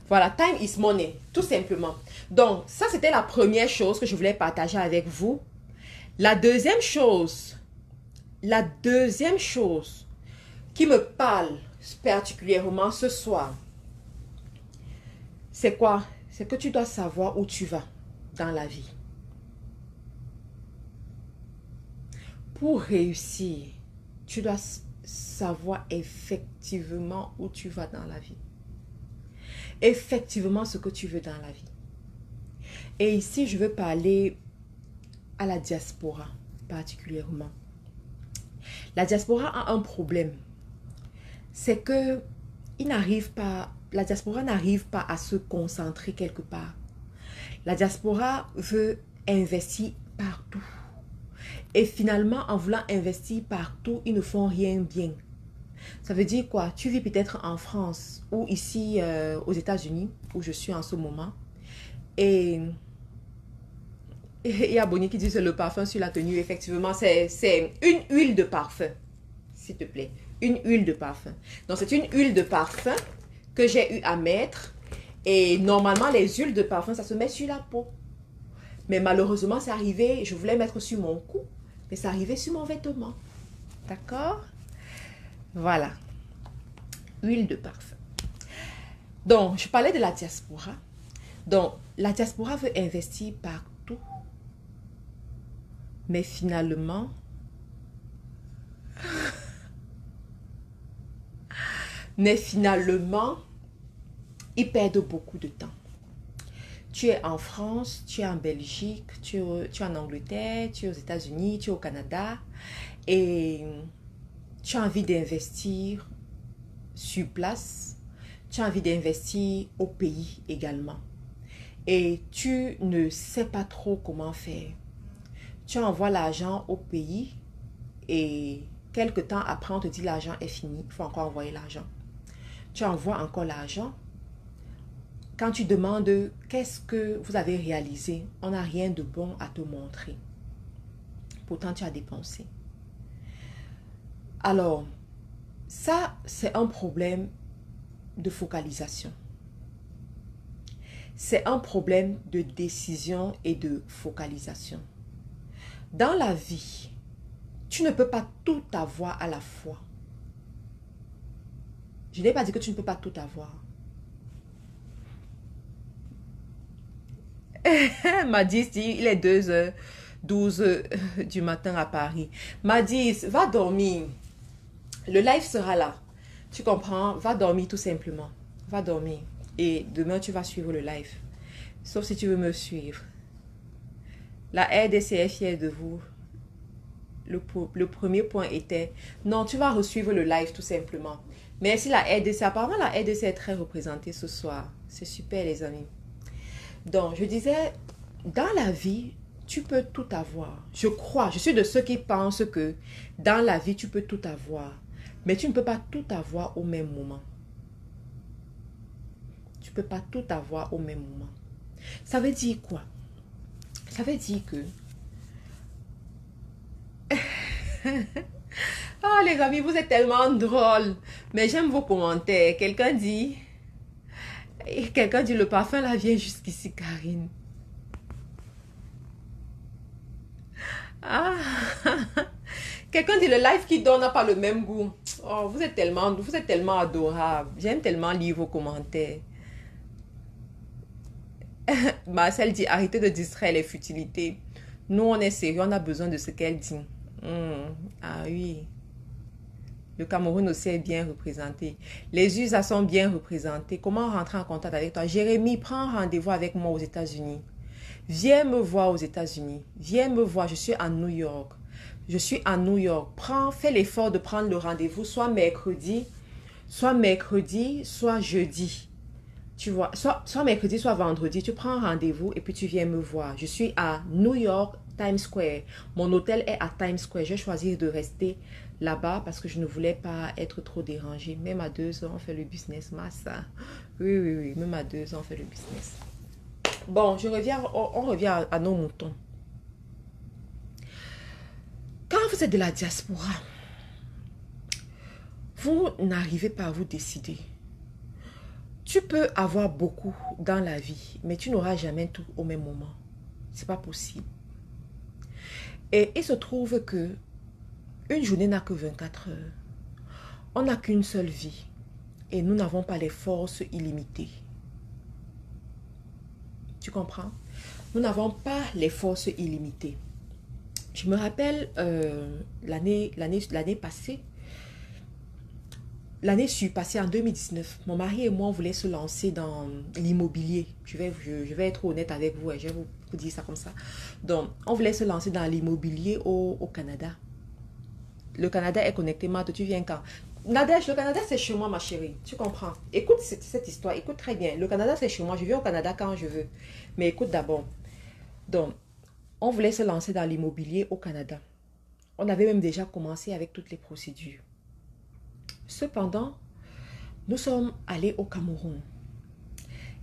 Voilà, time is money, tout simplement. Donc, ça, c'était la première chose que je voulais partager avec vous. La deuxième chose qui me parle particulièrement ce soir, c'est quoi? C'est que tu dois savoir où tu vas dans la vie. Pour réussir, tu dois savoir effectivement où tu vas dans la vie. Effectivement ce que tu veux dans la vie. Et ici, je veux parler à la diaspora particulièrement. La diaspora a un problème. C'est que la diaspora n'arrive pas à se concentrer quelque part. La diaspora veut investir partout. Et finalement, en voulant investir partout, ils ne font rien bien. Ça veut dire quoi? Tu vis peut-être en France ou ici aux États-Unis, où je suis en ce moment. Et il y a Bonnie qui dit que c'est le parfum sur la tenue. Effectivement, c'est une huile de parfum. S'il te plaît. Une huile de parfum. Donc, c'est une huile de parfum que j'ai eu à mettre. Et normalement, les huiles de parfum, ça se met sur la peau. Mais malheureusement, c'est arrivé, je voulais mettre sur mon cou, mais c'est arrivé sur mon vêtement. D'accord? Voilà. Huile de parfum. Donc, je parlais de la diaspora. Donc, la diaspora veut investir partout. Mais finalement, ils perdent beaucoup de temps. Tu es en France, tu es en Belgique, tu es en Angleterre, tu es aux États-Unis, tu es au Canada et tu as envie d'investir sur place, tu as envie d'investir au pays également. Et tu ne sais pas trop comment faire. Tu envoies l'argent au pays et quelque temps après on te dit l'argent est fini, il faut encore envoyer l'argent. Tu envoies encore l'argent. Quand tu demandes qu'est-ce que vous avez réalisé, on n'a rien de bon à te montrer. Pourtant, tu as dépensé. Alors, ça, c'est un problème de focalisation. C'est un problème de décision et de focalisation. Dans la vie, tu ne peux pas tout avoir à la fois. Je n'ai pas dit que tu ne peux pas tout avoir. Madis dit, il est 2h12 du matin à Paris. Madis, va dormir. Le live sera là. Tu comprends? Va dormir tout simplement. Va dormir. Et demain, tu vas suivre le live. Sauf si tu veux me suivre. La RDC est fière de vous. Le premier point était, non, tu vas resuivre le live tout simplement. Merci la RDC. Apparemment, la RDC est très représentée ce soir. C'est super les amis. Donc, je disais, dans la vie, tu peux tout avoir. Je suis de ceux qui pensent que dans la vie, tu peux tout avoir. Mais tu ne peux pas tout avoir au même moment. Tu ne peux pas tout avoir au même moment. Ça veut dire quoi? Ça veut dire que... Ah, les amis, vous êtes tellement drôles. Mais j'aime vos commentaires. Quelqu'un dit, le parfum là vient jusqu'ici, Karine. Ah, quelqu'un dit le live qui donne n'a pas le même goût. Oh Oh, vous êtes tellement adorable. J'aime tellement lire vos commentaires. Marcel dit, arrêtez de distraire les futilités. Nous, on est sérieux, on a besoin de ce qu'elle dit. Ah oui. Le Cameroun aussi est bien représenté. Les USA sont bien représentés. Comment rentrer en contact avec toi? Jérémy, prends rendez-vous avec moi aux États-Unis. Viens me voir aux États-Unis. Viens me voir. Je suis à New York. Je suis à New York. Fais l'effort de prendre le rendez-vous soit mercredi, soit jeudi. Tu vois, soit mercredi, soit vendredi. Tu prends rendez-vous et puis tu viens me voir. Je suis à New York, Times Square. Mon hôtel est à Times Square. J'ai choisi de rester là-bas parce que je ne voulais pas être trop dérangée. Même à 2 heures, on fait le business, massa. Oui, oui, oui. Même à 2 heures, on fait le business. Bon, on revient à nos moutons. Quand vous êtes de la diaspora, vous n'arrivez pas à vous décider. Tu peux avoir beaucoup dans la vie, mais tu n'auras jamais tout au même moment. C'est pas possible. Et il se trouve que une journée n'a que 24 heures. On n'a qu'une seule vie et nous n'avons pas les forces illimitées. Tu comprends? Nous n'avons pas les forces illimitées. Je me rappelle l'année passée, l'année passée en 2019, mon mari et moi, on voulait se lancer dans l'immobilier. Je vais être honnête avec vous, et je vais vous dire ça comme ça. Donc, on voulait se lancer dans l'immobilier au Canada. Le Canada est connecté, Marthe, tu viens quand? Nadège, le Canada, c'est chez moi, ma chérie. Tu comprends? Écoute cette histoire, écoute très bien. Le Canada, c'est chez moi. Je viens au Canada quand je veux. Mais écoute d'abord. Donc, on voulait se lancer dans l'immobilier au Canada. On avait même déjà commencé avec toutes les procédures. Cependant, nous sommes allés au Cameroun.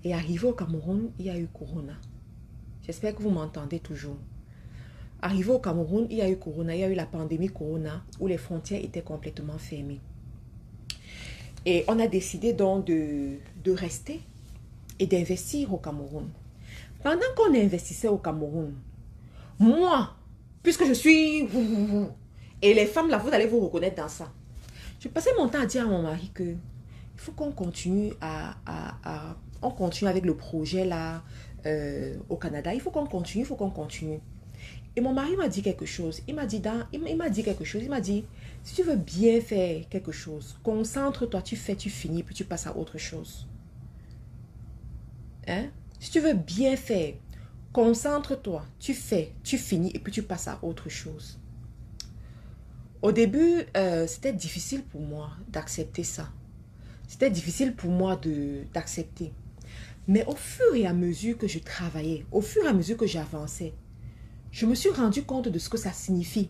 Et arrivé au Cameroun, il y a eu Corona. J'espère que vous m'entendez toujours. Arrivé au Cameroun, il y a eu Corona. Il y a eu la pandémie Corona où les frontières étaient complètement fermées. Et on a décidé donc de rester et d'investir au Cameroun. Pendant qu'on investissait au Cameroun, moi, puisque je suis... Et les femmes là, vous allez vous reconnaître dans ça. Je passais mon temps à dire à mon mari que il faut qu'on continue on continue avec le projet là au Canada. Il faut qu'on continue, il faut qu'on continue. Et mon mari m'a dit quelque chose. Il m'a dit quelque chose. Il m'a dit, si tu veux bien faire quelque chose, concentre-toi, tu fais, tu finis, puis tu passes à autre chose. Hein? Si tu veux bien faire, concentre-toi, tu fais, tu finis, et puis tu passes à autre chose. Au début, c'était difficile pour moi d'accepter ça. C'était difficile pour moi d'accepter. Mais au fur et à mesure que je travaillais, au fur et à mesure que j'avançais, je me suis rendu compte de ce que ça signifie.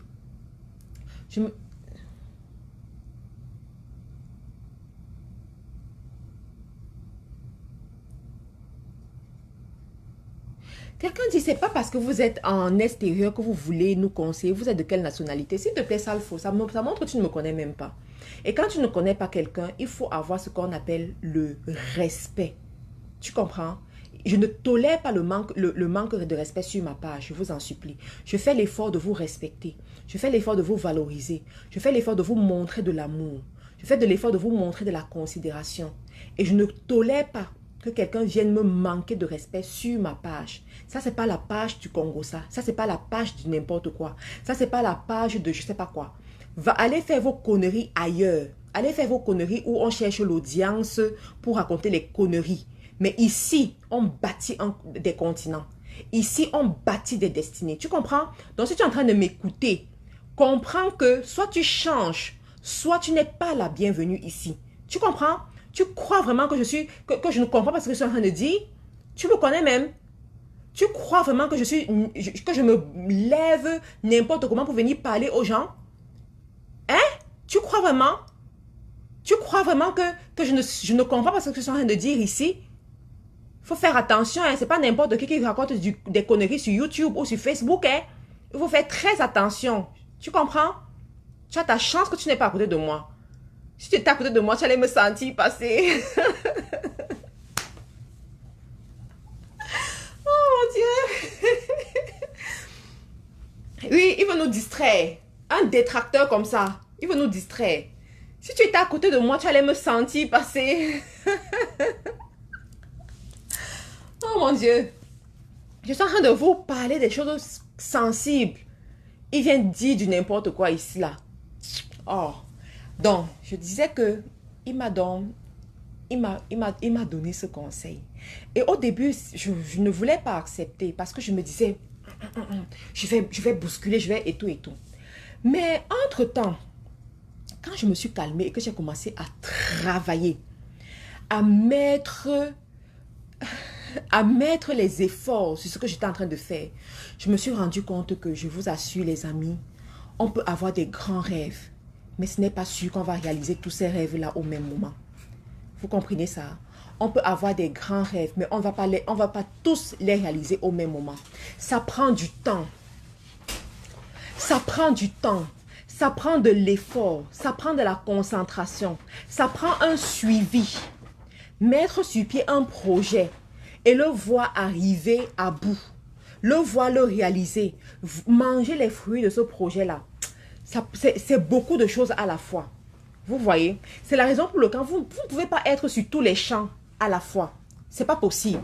Quelqu'un dit, c'est pas parce que vous êtes en extérieur que vous voulez nous conseiller. Vous êtes de quelle nationalité? S'il te plaît, ça le faut. Ça montre que tu ne me connais même pas. Et quand tu ne connais pas quelqu'un, il faut avoir ce qu'on appelle le respect. Tu comprends? Je ne tolère pas le manque de respect sur ma page, je vous en supplie. Je fais l'effort de vous respecter. Je fais l'effort de vous valoriser. Je fais l'effort de vous montrer de l'amour. Je fais de l'effort de vous montrer de la considération. Et je ne tolère pas que quelqu'un vienne me manquer de respect sur ma page. Ça, c'est pas la page du Congo, ça. Ça, c'est pas la page de n'importe quoi. Ça, c'est pas la page de je sais pas quoi. Allez faire vos conneries ailleurs. Allez faire vos conneries où on cherche l'audience pour raconter les conneries. Mais ici, on bâtit des continents. Ici, on bâtit des destinées. Tu comprends? Donc, si tu es en train de m'écouter, comprends que soit tu changes, soit tu n'es pas la bienvenue ici. Tu comprends? Tu crois vraiment que que je ne comprends pas ce que je suis en train de dire? Tu me connais même. Tu crois vraiment que je me lève n'importe comment pour venir parler aux gens? Hein? Tu crois vraiment? Tu crois vraiment que je ne comprends pas ce que je suis en train de dire ici? Il faut faire attention, hein? Ce n'est pas n'importe qui raconte des conneries sur YouTube ou sur Facebook. Hein? Il faut faire très attention. Tu comprends? Tu as ta chance que tu n'es pas à côté de moi. Si tu étais à côté de moi, tu allais me sentir passer. Oh mon Dieu. Oui, il veut nous distraire. Un détracteur comme ça, il veut nous distraire. Si tu étais à côté de moi, tu allais me sentir passer. Oh mon Dieu. Je suis en train de vous parler des choses sensibles. Il vient dire du n'importe quoi ici, là. Oh. Donc, je disais que il m'a donné ce conseil. Et au début, je ne voulais pas accepter parce que je me disais, je vais bousculer, je vais et tout et tout. Mais entre-temps, quand je me suis calmée et que j'ai commencé à travailler, à mettre les efforts sur ce que j'étais en train de faire, je me suis rendu compte que, je vous assure les amis, on peut avoir des grands rêves, mais ce n'est pas sûr qu'on va réaliser tous ces rêves-là au même moment. Vous comprenez ça? On peut avoir des grands rêves, mais on ne va pas tous les réaliser au même moment. Ça prend du temps. Ça prend du temps. Ça prend de l'effort. Ça prend de la concentration. Ça prend un suivi. Mettre sur pied un projet et le voir arriver à bout. Le voir le réaliser. Manger les fruits de ce projet-là. C'est beaucoup de choses à la fois. Vous voyez, c'est la raison pour laquelle vous ne pouvez pas être sur tous les champs à la fois. C'est pas possible.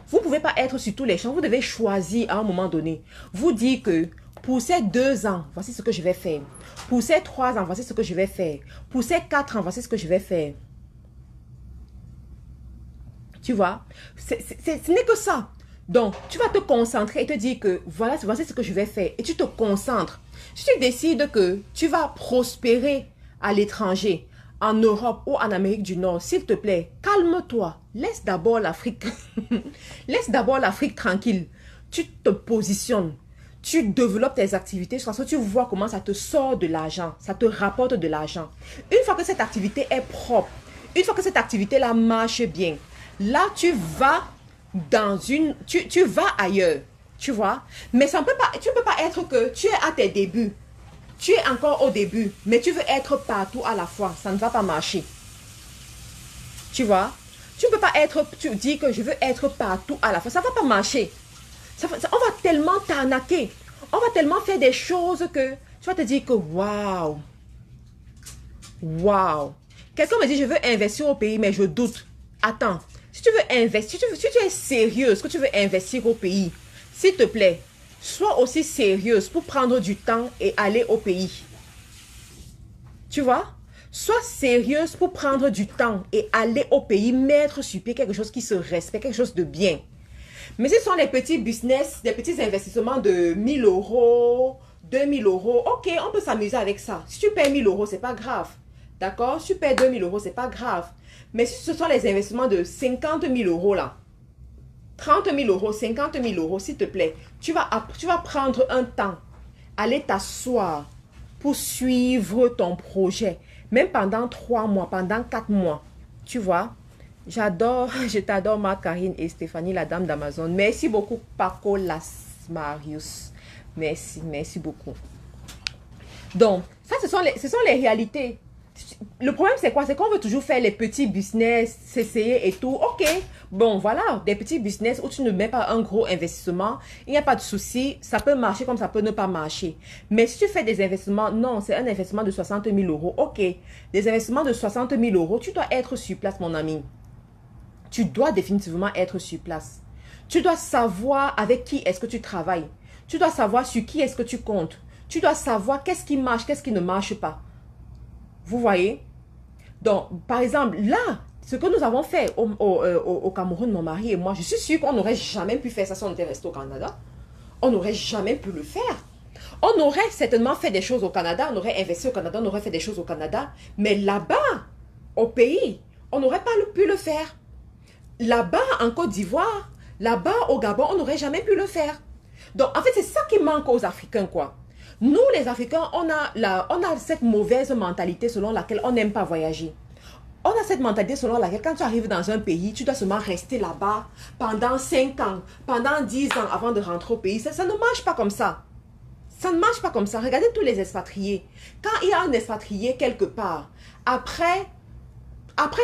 Vous ne pouvez pas être sur tous les champs. Vous devez choisir à un moment donné. Vous dire que pour ces 2 ans, voici ce que je vais faire. Pour ces 3 ans, voici ce que je vais faire. Pour ces 4 ans, voici ce que je vais faire. Tu vois, ce n'est que ça. Donc, tu vas te concentrer et te dire que voilà, voici ce que je vais faire. Et tu te concentres. Si tu décides que tu vas prospérer à l'étranger, en Europe ou en Amérique du Nord, s'il te plaît, calme-toi. Laisse d'abord l'Afrique. Laisse d'abord l'Afrique tranquille. Tu te positionnes. Tu développes tes activités parce que tu vois comment ça te sort de l'argent. Ça te rapporte de l'argent. Une fois que cette activité est propre, une fois que cette activité-là marche bien, là, tu vas dans tu vas ailleurs. Tu vois? Mais ça ne peut pas, tu ne peux pas être que tu es à tes débuts. Tu es encore au début, mais tu veux être partout à la fois. Ça ne va pas marcher. Tu vois? Tu ne peux pas être, tu dis que je veux être partout à la fois. Ça ne va pas marcher. On va tellement t'arnaquer. On va tellement faire des choses que tu vas te dire que waouh. Waouh. Quelqu'un me dit je veux investir au pays, mais je doute. Attends. Si tu veux investir, si tu es sérieuse que tu veux investir au pays, s'il te plaît, sois aussi sérieuse pour prendre du temps et aller au pays. Tu vois? Sois sérieuse pour prendre du temps et aller au pays, mettre sur pied quelque chose qui se respecte, quelque chose de bien. Mais ce sont les petits business, des petits investissements de 1000 euros, 2000 euros. Ok, on peut s'amuser avec ça. Si tu perds 1000 euros, c'est pas grave. D'accord? Si tu perds 2000 euros, c'est pas grave. Mais si ce sont les investissements de 50 000 euros là, 30 000 euros, 50 000 euros, s'il te plaît, tu vas prendre un temps, aller t'asseoir pour suivre ton projet, même pendant 3 mois, pendant 4 mois, tu vois. J'adore, je t'adore Marc-Karine et Stéphanie, la dame d'Amazon. Merci beaucoup Paco Lasmarius. Merci beaucoup. Donc, ça ce sont les réalités. Le problème, c'est quoi? C'est qu'on veut toujours faire les petits business, s'essayer et tout. Ok, bon, voilà, des petits business où tu ne mets pas un gros investissement. Il n'y a pas de souci. Ça peut marcher comme ça peut ne pas marcher. Mais si tu fais des investissements, non, c'est un investissement de 60 000 euros. Ok, des investissements de 60 000 euros, tu dois être sur place, mon ami. Tu dois définitivement être sur place. Tu dois savoir avec qui est-ce que tu travailles. Tu dois savoir sur qui est-ce que tu comptes. Tu dois savoir qu'est-ce qui marche, qu'est-ce qui ne marche pas. Vous voyez? Donc, par exemple, là, ce que nous avons fait au Cameroun, mon mari et moi, je suis sûre qu'on n'aurait jamais pu faire ça si on était resté au Canada. On n'aurait jamais pu le faire. On aurait certainement fait des choses au Canada, on aurait investi au Canada, on aurait fait des choses au Canada. Mais là-bas, au pays, on n'aurait pas pu le faire. Là-bas, en Côte d'Ivoire, là-bas, au Gabon, on n'aurait jamais pu le faire. Donc, en fait, c'est ça qui manque aux Africains, quoi. Nous, les Africains, on a cette mauvaise mentalité selon laquelle on n'aime pas voyager. On a cette mentalité selon laquelle quand tu arrives dans un pays, tu dois seulement rester là-bas pendant 5 ans, pendant 10 ans avant de rentrer au pays. Ça ne marche pas comme ça. Ça ne marche pas comme ça. Regardez tous les expatriés. Quand il y a un expatrié quelque part, après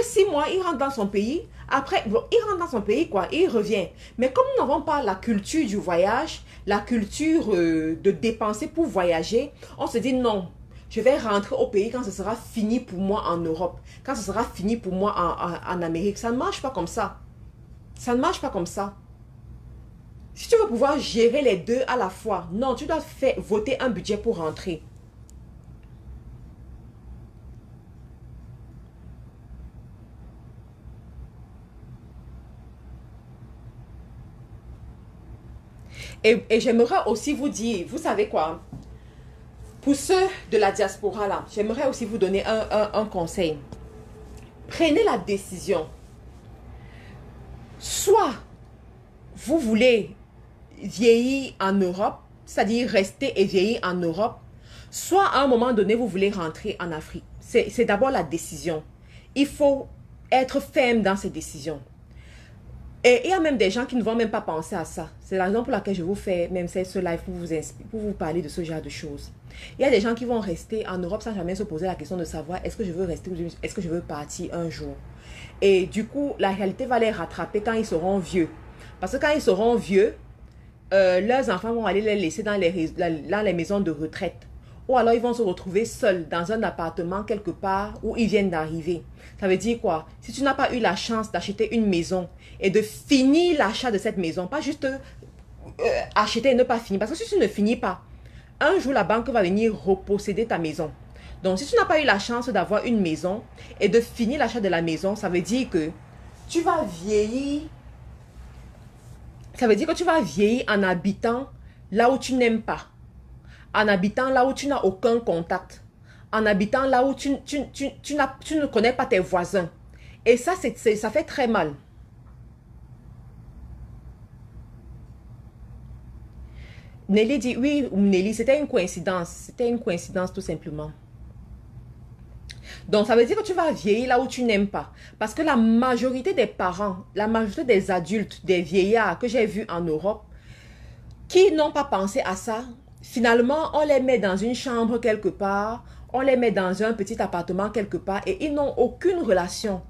6 mois, il rentre dans son pays. Après, bon, il rentre dans son pays, quoi. Il revient. Mais comme nous n'avons pas la culture du voyage, la culture de dépenser pour voyager, on se dit non. je vais rentrer au pays quand ce sera fini pour moi en Europe, quand ce sera fini pour moi en Amérique. Ça ne marche pas comme ça. Ça ne marche pas comme ça. Si tu veux pouvoir gérer les deux à la fois, non, tu dois voter un budget pour rentrer. Et j'aimerais aussi vous dire, vous savez quoi, pour ceux de la diaspora là, j'aimerais aussi vous donner un conseil. Prenez la décision. Soit vous voulez vieillir en Europe, c'est-à-dire rester et vieillir en Europe, soit à un moment donné, vous voulez rentrer en Afrique. C'est d'abord la décision. Il faut être ferme dans ces décisions. Et il y a même des gens qui ne vont même pas penser à ça. C'est la raison pour laquelle je vous fais même ce live pour vous parler de ce genre de choses. Il y a des gens qui vont rester en Europe sans jamais se poser la question de savoir est-ce que je veux rester ou est-ce que je veux partir un jour. Et du coup, la réalité va les rattraper quand ils seront vieux. Parce que quand ils seront vieux, leurs enfants vont aller les laisser dans les maisons de retraite. Ou alors ils vont se retrouver seuls dans un appartement quelque part où ils viennent d'arriver. Ça veut dire quoi? Si tu n'as pas eu la chance d'acheter une maison et de finir l'achat de cette maison, pas juste acheter et ne pas finir. Parce que si tu ne finis pas, un jour la banque va venir reposséder ta maison. Donc si tu n'as pas eu la chance d'avoir une maison et de finir l'achat de la maison, ça veut dire que tu vas vieillir. Ça veut dire que tu vas vieillir en habitant là où tu n'aimes pas. En habitant là où tu n'as aucun contact. En habitant là où tu ne connais pas tes voisins. Et ça, ça fait très mal. Nelly dit, oui, Nelly, c'était une coïncidence. C'était une coïncidence tout simplement. Donc, ça veut dire que tu vas vieillir là où tu n'aimes pas. Parce que la majorité des parents, la majorité des adultes, des vieillards que j'ai vus en Europe, qui n'ont pas pensé à ça, finalement, on les met dans une chambre quelque part, on les met dans un petit appartement quelque part et ils n'ont aucune relation.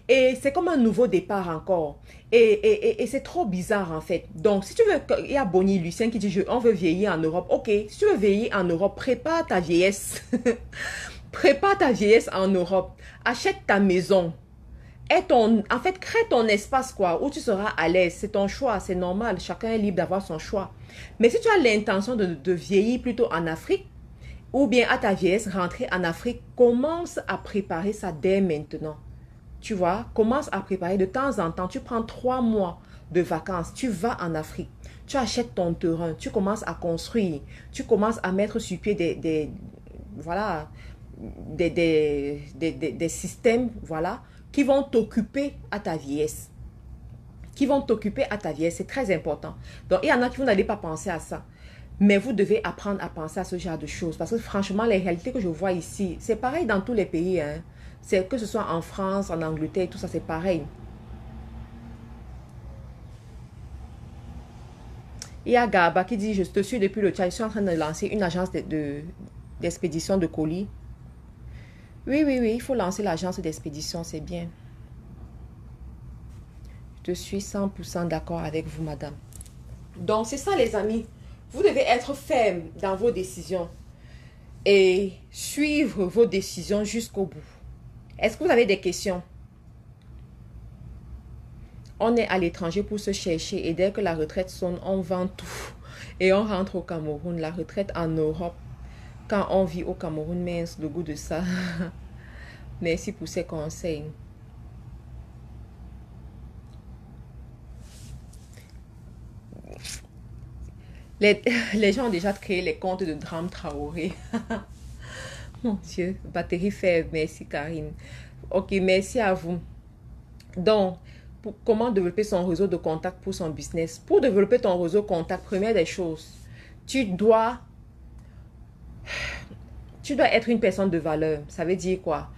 Et c'est comme un nouveau départ encore. Et c'est trop bizarre en fait. Donc, si tu veux, il y a Bonnie Lucien qui dit, on veut vieillir en Europe. Ok, si tu veux vieillir en Europe, prépare ta vieillesse. Prépare ta vieillesse en Europe. Achète ta maison. En fait, crée ton espace quoi, où tu seras à l'aise. C'est ton choix, c'est normal. Chacun est libre d'avoir son choix. Mais si tu as l'intention de vieillir plutôt en Afrique, ou bien à ta vieillesse, rentrer en Afrique, commence à préparer ça dès maintenant. Tu vois, commence à préparer de temps en temps. Tu prends 3 mois de vacances, tu vas en Afrique. Tu achètes ton terrain, tu commences à construire. Tu commences à mettre sur pied voilà, des systèmes, voilà, qui vont t'occuper à ta vieillesse. Qui vont t'occuper à ta vieillesse, c'est très important. Donc, il y en a qui vous n'allez pas penser à ça. Mais vous devez apprendre à penser à ce genre de choses. Parce que franchement, les réalités que je vois ici, c'est pareil dans tous les pays. Hein. Que ce soit en France, en Angleterre, tout ça, c'est pareil. Il y a Gaba qui dit, je te suis depuis le chat, je suis en train de lancer une agence d'expédition de colis. Oui, oui, oui, il faut lancer l'agence d'expédition, c'est bien. Je suis 100% d'accord avec vous, madame. Donc, c'est ça, les amis. Vous devez être ferme dans vos décisions et suivre vos décisions jusqu'au bout. Est-ce que vous avez des questions? On est à l'étranger pour se chercher et dès que la retraite sonne, on vend tout et on rentre au Cameroun. La retraite en Europe, quand on vit au Cameroun, mince, le goût de ça. Merci pour ces conseils. Les gens ont déjà créé les comptes de Drame Traoré. Mon Dieu, batterie faible. Merci Karine. Ok, merci à vous. Donc, comment développer son réseau de contacts pour son business? Pour développer ton réseau de contacts, première des choses, tu dois être une personne de valeur. Ça veut dire quoi?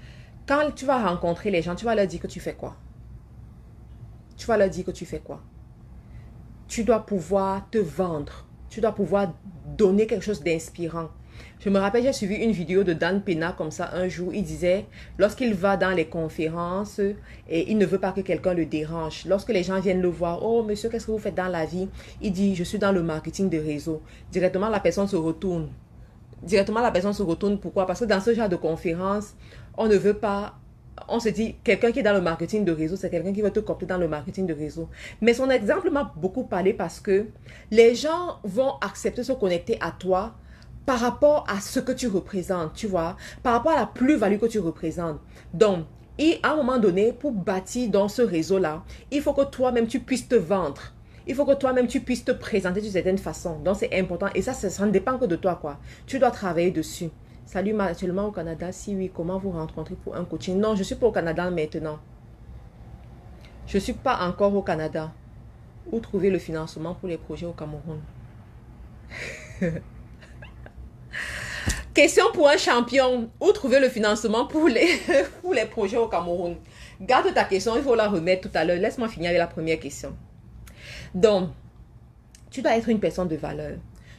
Quand tu vas rencontrer les gens, tu vas leur dire que tu fais quoi? Tu vas leur dire que tu fais quoi? Tu dois pouvoir te vendre. Tu dois pouvoir donner quelque chose d'inspirant. Je me rappelle, j'ai suivi une vidéo de Dan Pena comme ça un jour. Il disait, lorsqu'il va dans les conférences et il ne veut pas que quelqu'un le dérange. Lorsque les gens viennent le voir, oh monsieur, qu'est-ce que vous faites dans la vie? Il dit, je suis dans le marketing de réseau. Directement, la personne se retourne. directement la personne se retourne. Pourquoi? Parce que dans ce genre de conférence, on ne veut pas... On se dit, quelqu'un qui est dans le marketing de réseau, c'est quelqu'un qui va te coopter dans le marketing de réseau. Mais son exemple m'a beaucoup parlé parce que les gens vont accepter de se connecter à toi par rapport à ce que tu représentes, tu vois, par rapport à la plus-value que tu représentes. Donc, et à un moment donné, pour bâtir dans ce réseau-là, il faut que toi-même, tu puisses te vendre. Il faut que toi-même, tu puisses te présenter d'une certaine façon. Donc, c'est important. Et ça ne dépend que de toi, quoi. Tu dois travailler dessus. Salut, actuellement au Canada. Si oui, comment vous rencontrez pour un coaching? Non, je ne suis pas au Canada maintenant. Je ne suis pas encore au Canada. Où trouver le financement pour les projets au Cameroun? Question pour un champion. Où trouver le financement pour les projets au Cameroun? Garde ta question, il faut la remettre tout à l'heure. Laisse-moi finir avec la première question. Donc, tu dois être une personne de valeur.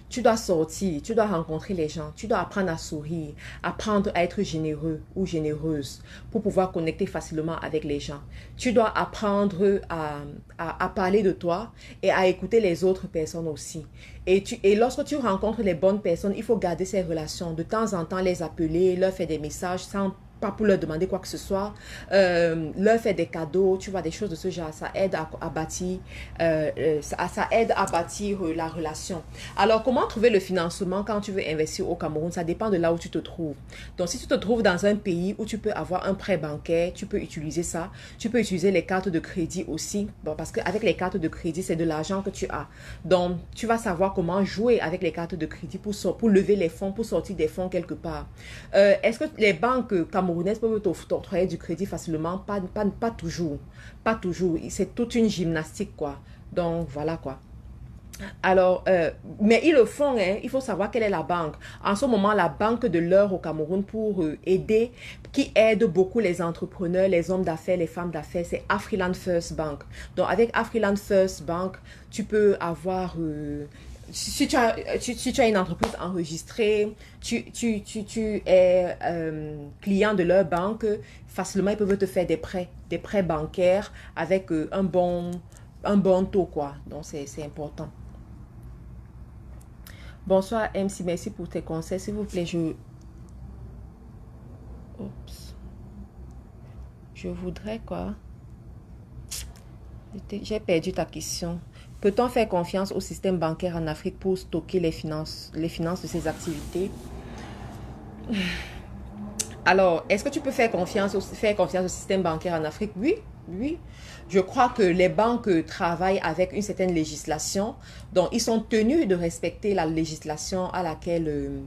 Tu dois sortir, tu dois rencontrer les gens, tu dois apprendre à sourire, apprendre à être généreux ou généreuse pour pouvoir connecter facilement avec les gens. Tu dois apprendre à parler de toi et à écouter les autres personnes aussi. Et lorsque tu rencontres les bonnes personnes, il faut garder ces relations. De temps en temps, les appeler, leur faire des messages sans pas pour leur demander quoi que ce soit, leur faire des cadeaux, tu vois, des choses de ce genre, ça aide à bâtir, ça aide à bâtir la relation. Alors, comment trouver le financement quand tu veux investir au Cameroun? Ça dépend de là où tu te trouves. Donc, si tu te trouves dans un pays où tu peux avoir un prêt bancaire, tu peux utiliser ça. Tu peux utiliser les cartes de crédit aussi, bon, parce qu'avec les cartes de crédit, c'est de l'argent que tu as. Donc, tu vas savoir comment jouer avec les cartes de crédit pour lever les fonds, pour sortir des fonds quelque part. Est-ce que les banques camerounaises peuvent t'octroyer du crédit facilement? Pas toujours. Pas toujours. C'est toute une gymnastique, quoi. Donc, voilà, quoi. Alors, mais ils le font, hein. Il faut savoir quelle est la banque. En ce moment, la banque de l'heure au Cameroun pour aider, qui aide beaucoup les entrepreneurs, les hommes d'affaires, les femmes d'affaires, c'est Afriland First Bank. Donc, avec Afriland First Bank, tu peux avoir... si tu as une entreprise enregistrée, tu es client de leur banque, facilement, ils peuvent te faire des prêts bancaires avec un bon taux, quoi. Donc, c'est important. Bonsoir, MC, merci pour tes conseils. S'il vous plaît, Oups. Je voudrais, quoi? J'ai perdu ta question. Peut-on faire confiance au système bancaire en Afrique pour stocker les finances de ses activités? Alors, est-ce que tu peux faire confiance au système bancaire en Afrique? Oui, oui. Je crois que les banques travaillent avec une certaine législation. Donc, ils sont tenus de respecter la législation à laquelle...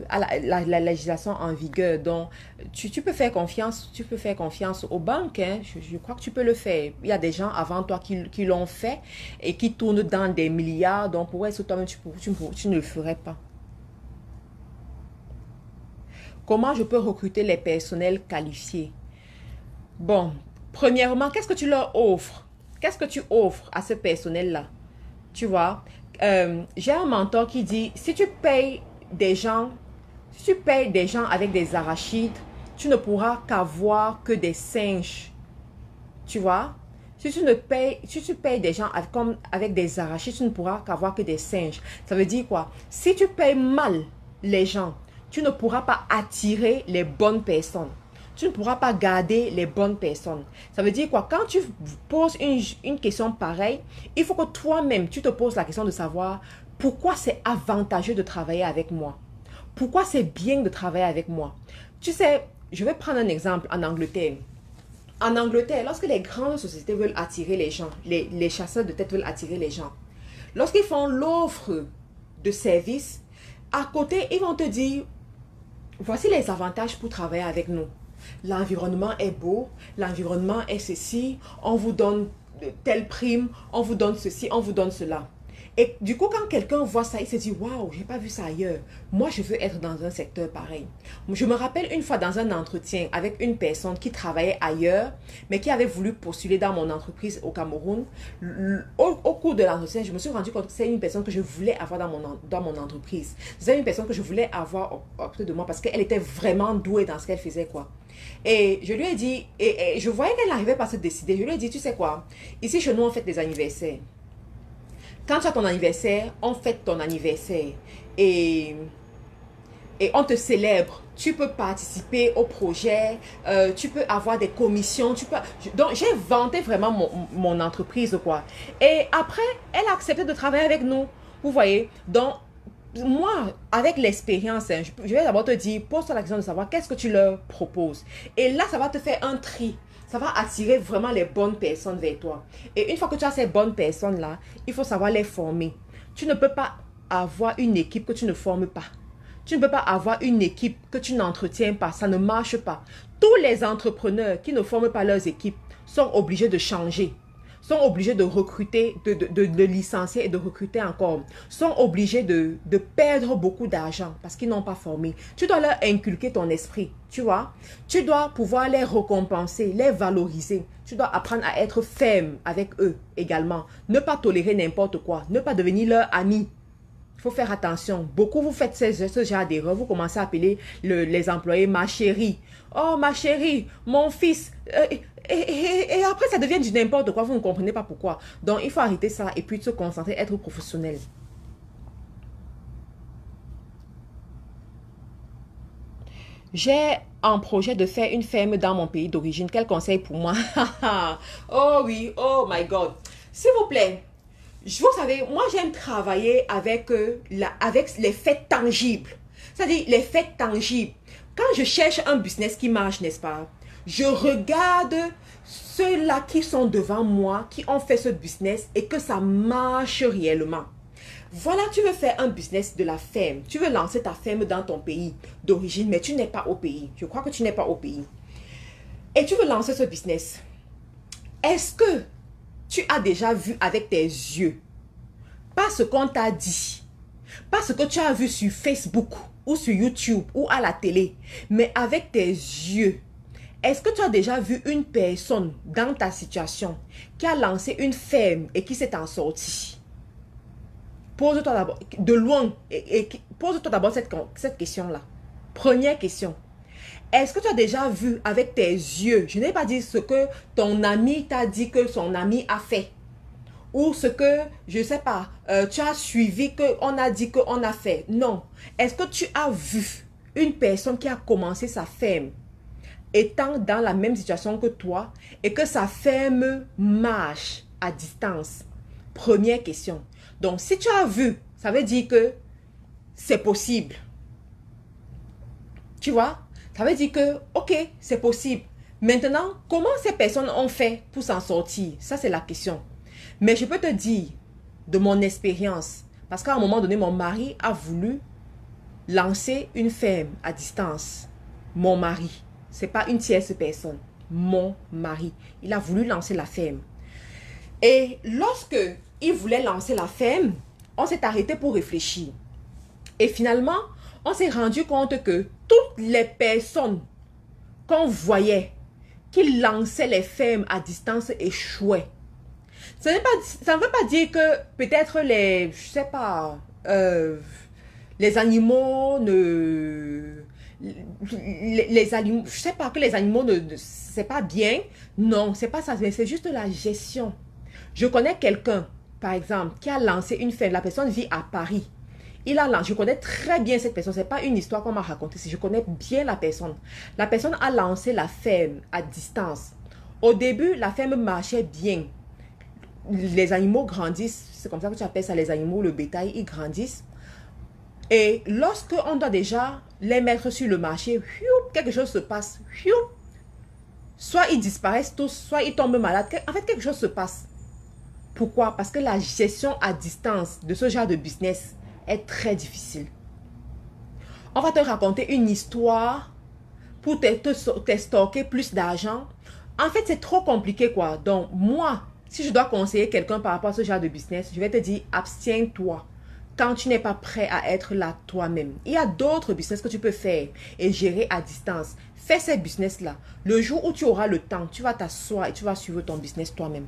à la législation en vigueur. Donc, tu peux faire confiance aux banques. Hein. Je crois que tu peux le faire. Il y a des gens avant toi qui l'ont fait et qui tournent dans des milliards. Donc, pourquoi est-ce que toi-même, tu ne le ferais pas? Comment je peux recruter les personnels qualifiés? Bon, premièrement, qu'est-ce que tu leur offres? Qu'est-ce que tu offres à ce personnel-là? Tu vois, j'ai un mentor qui dit, si tu payes des gens avec des arachides, tu ne pourras qu'avoir que des singes. Tu vois? Si tu payes des gens avec des arachides, tu ne pourras qu'avoir que des singes. Ça veut dire quoi? Si tu payes mal les gens, tu ne pourras pas attirer les bonnes personnes. Tu ne pourras pas garder les bonnes personnes. Ça veut dire quoi? Quand tu poses une question pareille, il faut que toi-même, tu te poses la question de savoir pourquoi c'est avantageux de travailler avec moi. Pourquoi c'est bien de travailler avec moi? Tu sais, je vais prendre un exemple en Angleterre. En Angleterre, lorsque les grandes sociétés veulent attirer les gens, les chasseurs de tête veulent attirer les gens, lorsqu'ils font l'offre de service, à côté, ils vont te dire, voici les avantages pour travailler avec nous. L'environnement est beau, l'environnement est ceci, on vous donne telle prime, on vous donne ceci, on vous donne cela. Et du coup, quand quelqu'un voit ça, il se dit, waouh, j'ai pas vu ça ailleurs. Moi, je veux être dans un secteur pareil. Je me rappelle une fois dans un entretien avec une personne qui travaillait ailleurs, mais qui avait voulu postuler dans mon entreprise au Cameroun. Au cours de l'entretien, je me suis rendu compte que c'est une personne que je voulais avoir dans mon entreprise. C'est une personne que je voulais avoir auprès de moi parce qu'elle était vraiment douée dans ce qu'elle faisait, quoi. Et je lui ai dit, et je voyais qu'elle n'arrivait pas à se décider. Je lui ai dit, tu sais quoi, ici chez nous, on fait des anniversaires. Quand tu as ton anniversaire, on fête ton anniversaire. Et et on te célèbre. Tu peux participer au projet, tu peux avoir des commissions. Donc, j'ai vanté vraiment mon entreprise, quoi. Et après, elle a accepté de travailler avec nous. Vous voyez? Donc, moi, avec l'expérience, hein, je vais d'abord te dire, pose-toi la question de savoir qu'est-ce que tu leur proposes. Et là, ça va te faire un tri. Ça va attirer vraiment les bonnes personnes vers toi. Et une fois que tu as ces bonnes personnes-là, il faut savoir les former. Tu ne peux pas avoir une équipe que tu ne formes pas. Tu ne peux pas avoir une équipe que tu n'entretiens pas. Ça ne marche pas. Tous les entrepreneurs qui ne forment pas leurs équipes sont obligés de changer. Sont obligés de recruter, de licencier et de recruter encore. Sont obligés de perdre beaucoup d'argent parce qu'ils n'ont pas formé. Tu dois leur inculquer ton esprit, tu vois. Tu dois pouvoir les récompenser, les valoriser. Tu dois apprendre à être ferme avec eux également. Ne pas tolérer n'importe quoi. Ne pas devenir leur ami. Il faut faire attention. Beaucoup vous faites ce genre d'erreur. Vous commencez à appeler les employés ma chérie. Oh ma chérie, mon fils. Et après ça devient du n'importe quoi. Vous ne comprenez pas pourquoi. Donc il faut arrêter ça et puis se concentrer, être professionnel. J'ai un projet de faire une ferme dans mon pays d'origine. Quel conseil pour moi? Oh oui, oh my God. S'il vous plaît. Vous savez, moi j'aime travailler avec, avec les faits tangibles. C'est-à-dire les faits tangibles. Quand je cherche un business qui marche, n'est-ce pas? Je regarde ceux-là qui sont devant moi, qui ont fait ce business et que ça marche réellement. Voilà, tu veux faire un business de la ferme. Tu veux lancer ta ferme dans ton pays d'origine, mais tu n'es pas au pays. Je crois que tu n'es pas au pays. Et tu veux lancer ce business. Est-ce que tu as déjà vu avec tes yeux, pas ce qu'on t'a dit, pas ce que tu as vu sur Facebook ou sur YouTube ou à la télé, mais avec tes yeux? Est-ce que tu as déjà vu une personne dans ta situation qui a lancé une ferme et qui s'est en sortie? Pose-toi d'abord, de loin, pose-toi d'abord cette question-là. Première question. Est-ce que tu as déjà vu avec tes yeux, je n'ai pas dit ce que ton ami t'a dit que son ami a fait, ou ce que, je ne sais pas, tu as suivi qu'on a dit qu'on a fait. Non. Est-ce que tu as vu une personne qui a commencé sa ferme étant dans la même situation que toi et que sa ferme marche à distance? Première question. Donc, si tu as vu, ça veut dire que c'est possible. Tu vois? Ça veut dire que, ok, c'est possible. Maintenant, comment ces personnes ont fait pour s'en sortir? Ça, c'est la question. Mais je peux te dire, de mon expérience, parce qu'à un moment donné, mon mari a voulu lancer une ferme à distance. Mon mari, ce n'est pas une tierce personne. Mon mari, il a voulu lancer la ferme. Et lorsque il voulait lancer la ferme, on s'est arrêté pour réfléchir. Et finalement, on s'est rendu compte que toutes les personnes qu'on voyait qui lançaient les fermes à distance échouaient. Ça ne veut pas dire que peut-être les, je sais pas, les animaux ne... Les animaux, je sais pas que les animaux c'est pas bien. Non, c'est pas ça, mais c'est juste la gestion. Je connais quelqu'un, par exemple, qui a lancé une ferme. La personne vit à Paris. Je connais très bien cette personne. Ce n'est pas une histoire qu'on m'a racontée. Je connais bien la personne. La personne a lancé la ferme à distance. Au début, la ferme marchait bien. Les animaux grandissent. C'est comme ça que tu appelles ça, les animaux, le bétail, ils grandissent. Et lorsque on doit déjà les mettre sur le marché, quelque chose se passe. Soit ils disparaissent tous, soit ils tombent malades. En fait, quelque chose se passe. Pourquoi? Parce que la gestion à distance de ce genre de business est très difficile. On va te raconter une histoire pour t'extorquer plus d'argent. En fait, c'est trop compliqué, quoi. Donc, moi, si je dois conseiller quelqu'un par rapport à ce genre de business, je vais te dire, abstiens-toi quand tu n'es pas prêt à être là toi-même. Il y a d'autres business que tu peux faire et gérer à distance. Fais ces business-là. Le jour où tu auras le temps, tu vas t'asseoir et tu vas suivre ton business toi-même.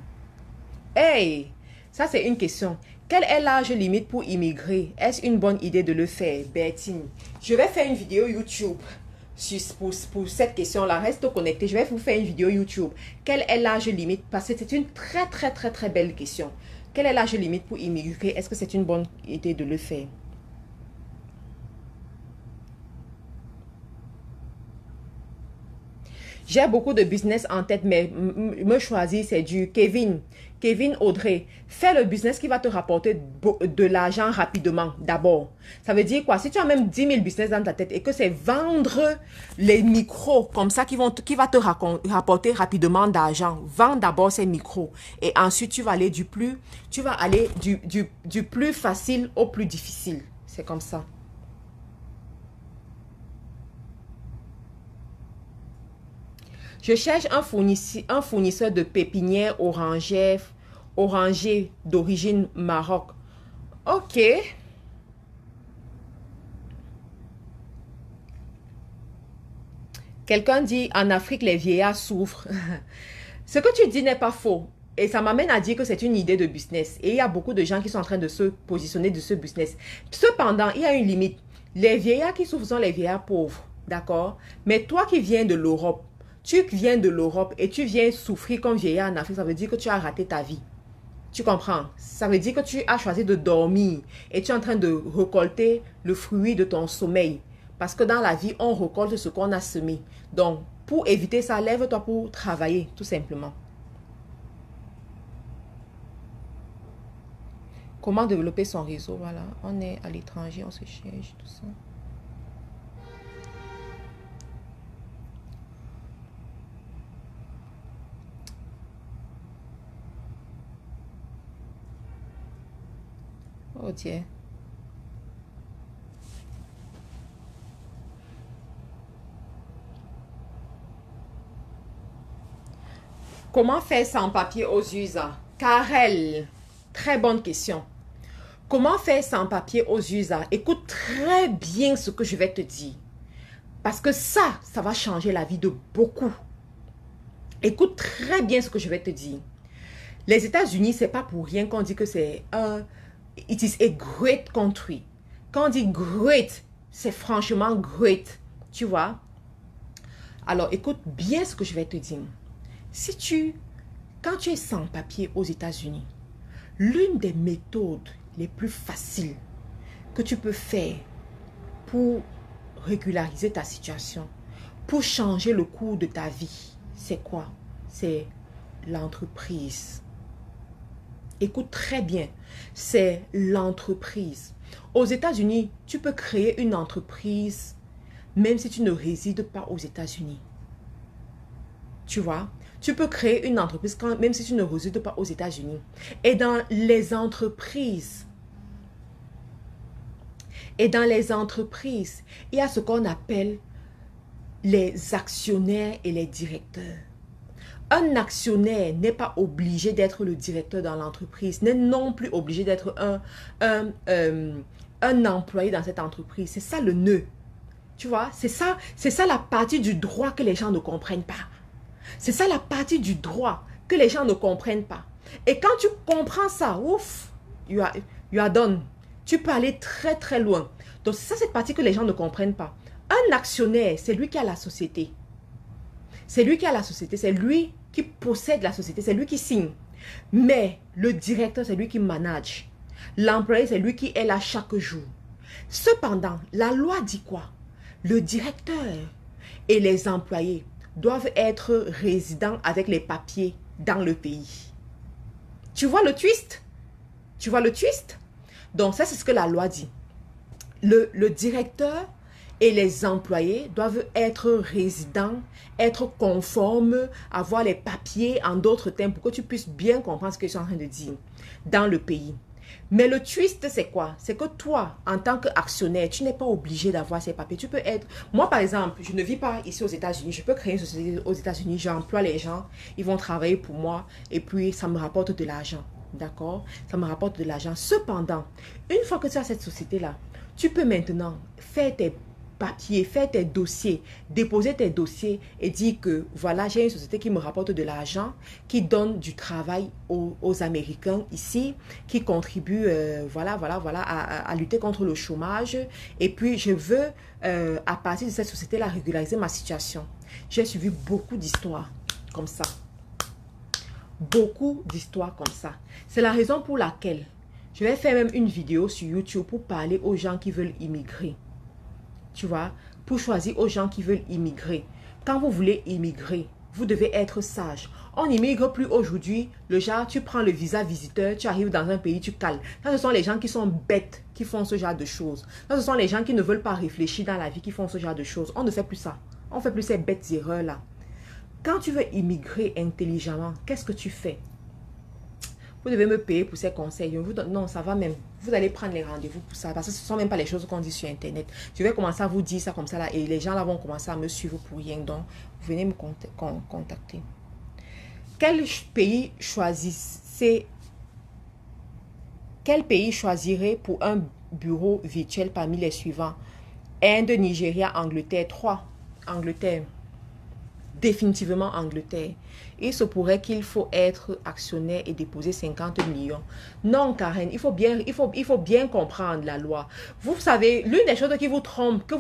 Hey, ça c'est une question. Quel est l'âge limite pour immigrer? Est-ce une bonne idée de le faire, Bertine? Je vais faire une vidéo YouTube pour cette question-là. Reste connecté. Je vais vous faire une vidéo YouTube. Quel est l'âge limite? Parce que c'est une très belle question. Quel est l'âge limite pour immigrer? Est-ce que c'est une bonne idée de le faire? J'ai beaucoup de business en tête, mais me choisir, c'est du Kevin. Kevin Audrey, fais le business qui va te rapporter de l'argent rapidement, d'abord. Ça veut dire quoi? Si tu as même 10 000 business dans ta tête et que c'est vendre les micros comme ça qui va te rapporter rapidement d'argent, vends d'abord ces micros. Et ensuite, tu vas aller du plus facile au plus difficile. C'est comme ça. Je cherche un fournisseur de pépinières orangers d'origine Maroc. Ok. Quelqu'un dit, en Afrique, les vieillards souffrent. Ce que tu dis n'est pas faux. Et ça m'amène à dire que c'est une idée de business. Et il y a beaucoup de gens qui sont en train de se positionner de ce business. Cependant, il y a une limite. Les vieillards qui souffrent sont les vieillards pauvres. D'accord? Mais toi qui viens de l'Europe, et tu viens souffrir comme vieillard en Afrique, ça veut dire que tu as raté ta vie. Tu comprends? Ça veut dire que tu as choisi de dormir et tu es en train de récolter le fruit de ton sommeil. Parce que dans la vie, on récolte ce qu'on a semé. Donc, pour éviter ça, lève-toi pour travailler, tout simplement. Comment développer son réseau? Voilà, on est à l'étranger, on se cherche, tout ça. Oh Dieu. Comment faire sans papier aux USA? Karel, très bonne question. Comment faire sans papier aux USA? Écoute très bien ce que je vais te dire. Parce que ça va changer la vie de beaucoup. Écoute très bien ce que je vais te dire. Les États-Unis, c'est pas pour rien qu'on dit que c'est it is a great country. Quand on dit great, c'est franchement great. Tu vois? Alors, écoute bien ce que je vais te dire. Quand tu es sans papier aux États-Unis, l'une des méthodes les plus faciles que tu peux faire pour régulariser ta situation, pour changer le cours de ta vie, c'est quoi? C'est l'entreprise. Écoute très bien, c'est l'entreprise. Aux États-Unis, tu peux créer une entreprise même si tu ne résides pas aux États-Unis. Tu vois? Tu peux créer une entreprise même si tu ne résides pas aux États-Unis. Et dans les entreprises, il y a ce qu'on appelle les actionnaires et les directeurs. Un actionnaire n'est pas obligé d'être le directeur dans l'entreprise, n'est non plus obligé d'être un employé dans cette entreprise. C'est ça le nœud. Tu vois, c'est ça la partie du droit que les gens ne comprennent pas. C'est ça la partie du droit que les gens ne comprennent pas. Et quand tu comprends ça, ouf, you are done. Tu peux aller très très loin. Donc c'est ça cette partie que les gens ne comprennent pas. Un actionnaire, c'est lui qui a la société. C'est lui qui a la société, c'est lui qui possède la société, c'est lui qui signe. Mais le directeur, c'est lui qui manage. L'employé, c'est lui qui est là chaque jour. Cependant, la loi dit quoi? Le directeur et les employés doivent être résidents avec les papiers dans le pays. Tu vois le twist? Tu vois le twist? Donc ça, c'est ce que la loi dit. Le directeur et les employés doivent être résidents, être conformes, avoir les papiers en d'autres termes pour que tu puisses bien comprendre ce que je suis en train de dire dans le pays. Mais le twist, c'est quoi? C'est que toi, en tant qu'actionnaire, tu n'es pas obligé d'avoir ces papiers. Tu peux être... Moi, par exemple, je ne vis pas ici aux États-Unis. Je peux créer une société aux États-Unis. J'emploie les gens. Ils vont travailler pour moi. Et puis, ça me rapporte de l'argent. D'accord? Ça me rapporte de l'argent. Cependant, une fois que tu as cette société-là, tu peux maintenant faire tes papiers, faire tes dossiers, déposer tes dossiers et dire que voilà, j'ai une société qui me rapporte de l'argent, qui donne du travail aux Américains ici, qui contribue à lutter contre le chômage. Et puis, je veux, à partir de cette société-là, régulariser ma situation. J'ai suivi beaucoup d'histoires comme ça. Beaucoup d'histoires comme ça. C'est la raison pour laquelle je vais faire même une vidéo sur YouTube pour parler aux gens qui veulent immigrer. Tu vois, pour choisir aux gens qui veulent immigrer. quand vous voulez immigrer, vous devez être sage. On n'immigre plus aujourd'hui. Le genre, tu prends le visa visiteur, tu arrives dans un pays, tu cales. Ça, ce sont les gens qui sont bêtes qui font ce genre de choses. Ça, ce sont les gens qui ne veulent pas réfléchir dans la vie qui font ce genre de choses. On ne fait plus ça. On ne fait plus ces bêtes erreurs-là. Quand tu veux immigrer intelligemment, qu'est-ce que tu fais? Vous devez me payer pour ces conseils. Je vous donne, non, ça va même. Vous allez prendre les rendez-vous pour ça. Parce que ce ne sont même pas les choses qu'on dit sur Internet. Je vais commencer à vous dire ça comme ça là. Et les gens là vont commencer à me suivre pour rien. Donc, venez me contacter. Quel pays choisirait pour un bureau virtuel parmi les suivants? Inde, Nigeria, Angleterre. 3. Angleterre. Définitivement Angleterre. Il se pourrait qu'il faut être actionnaire et déposer 50 millions. Non, Karen, il faut bien comprendre la loi. Vous savez, l'une des choses qui vous trompe,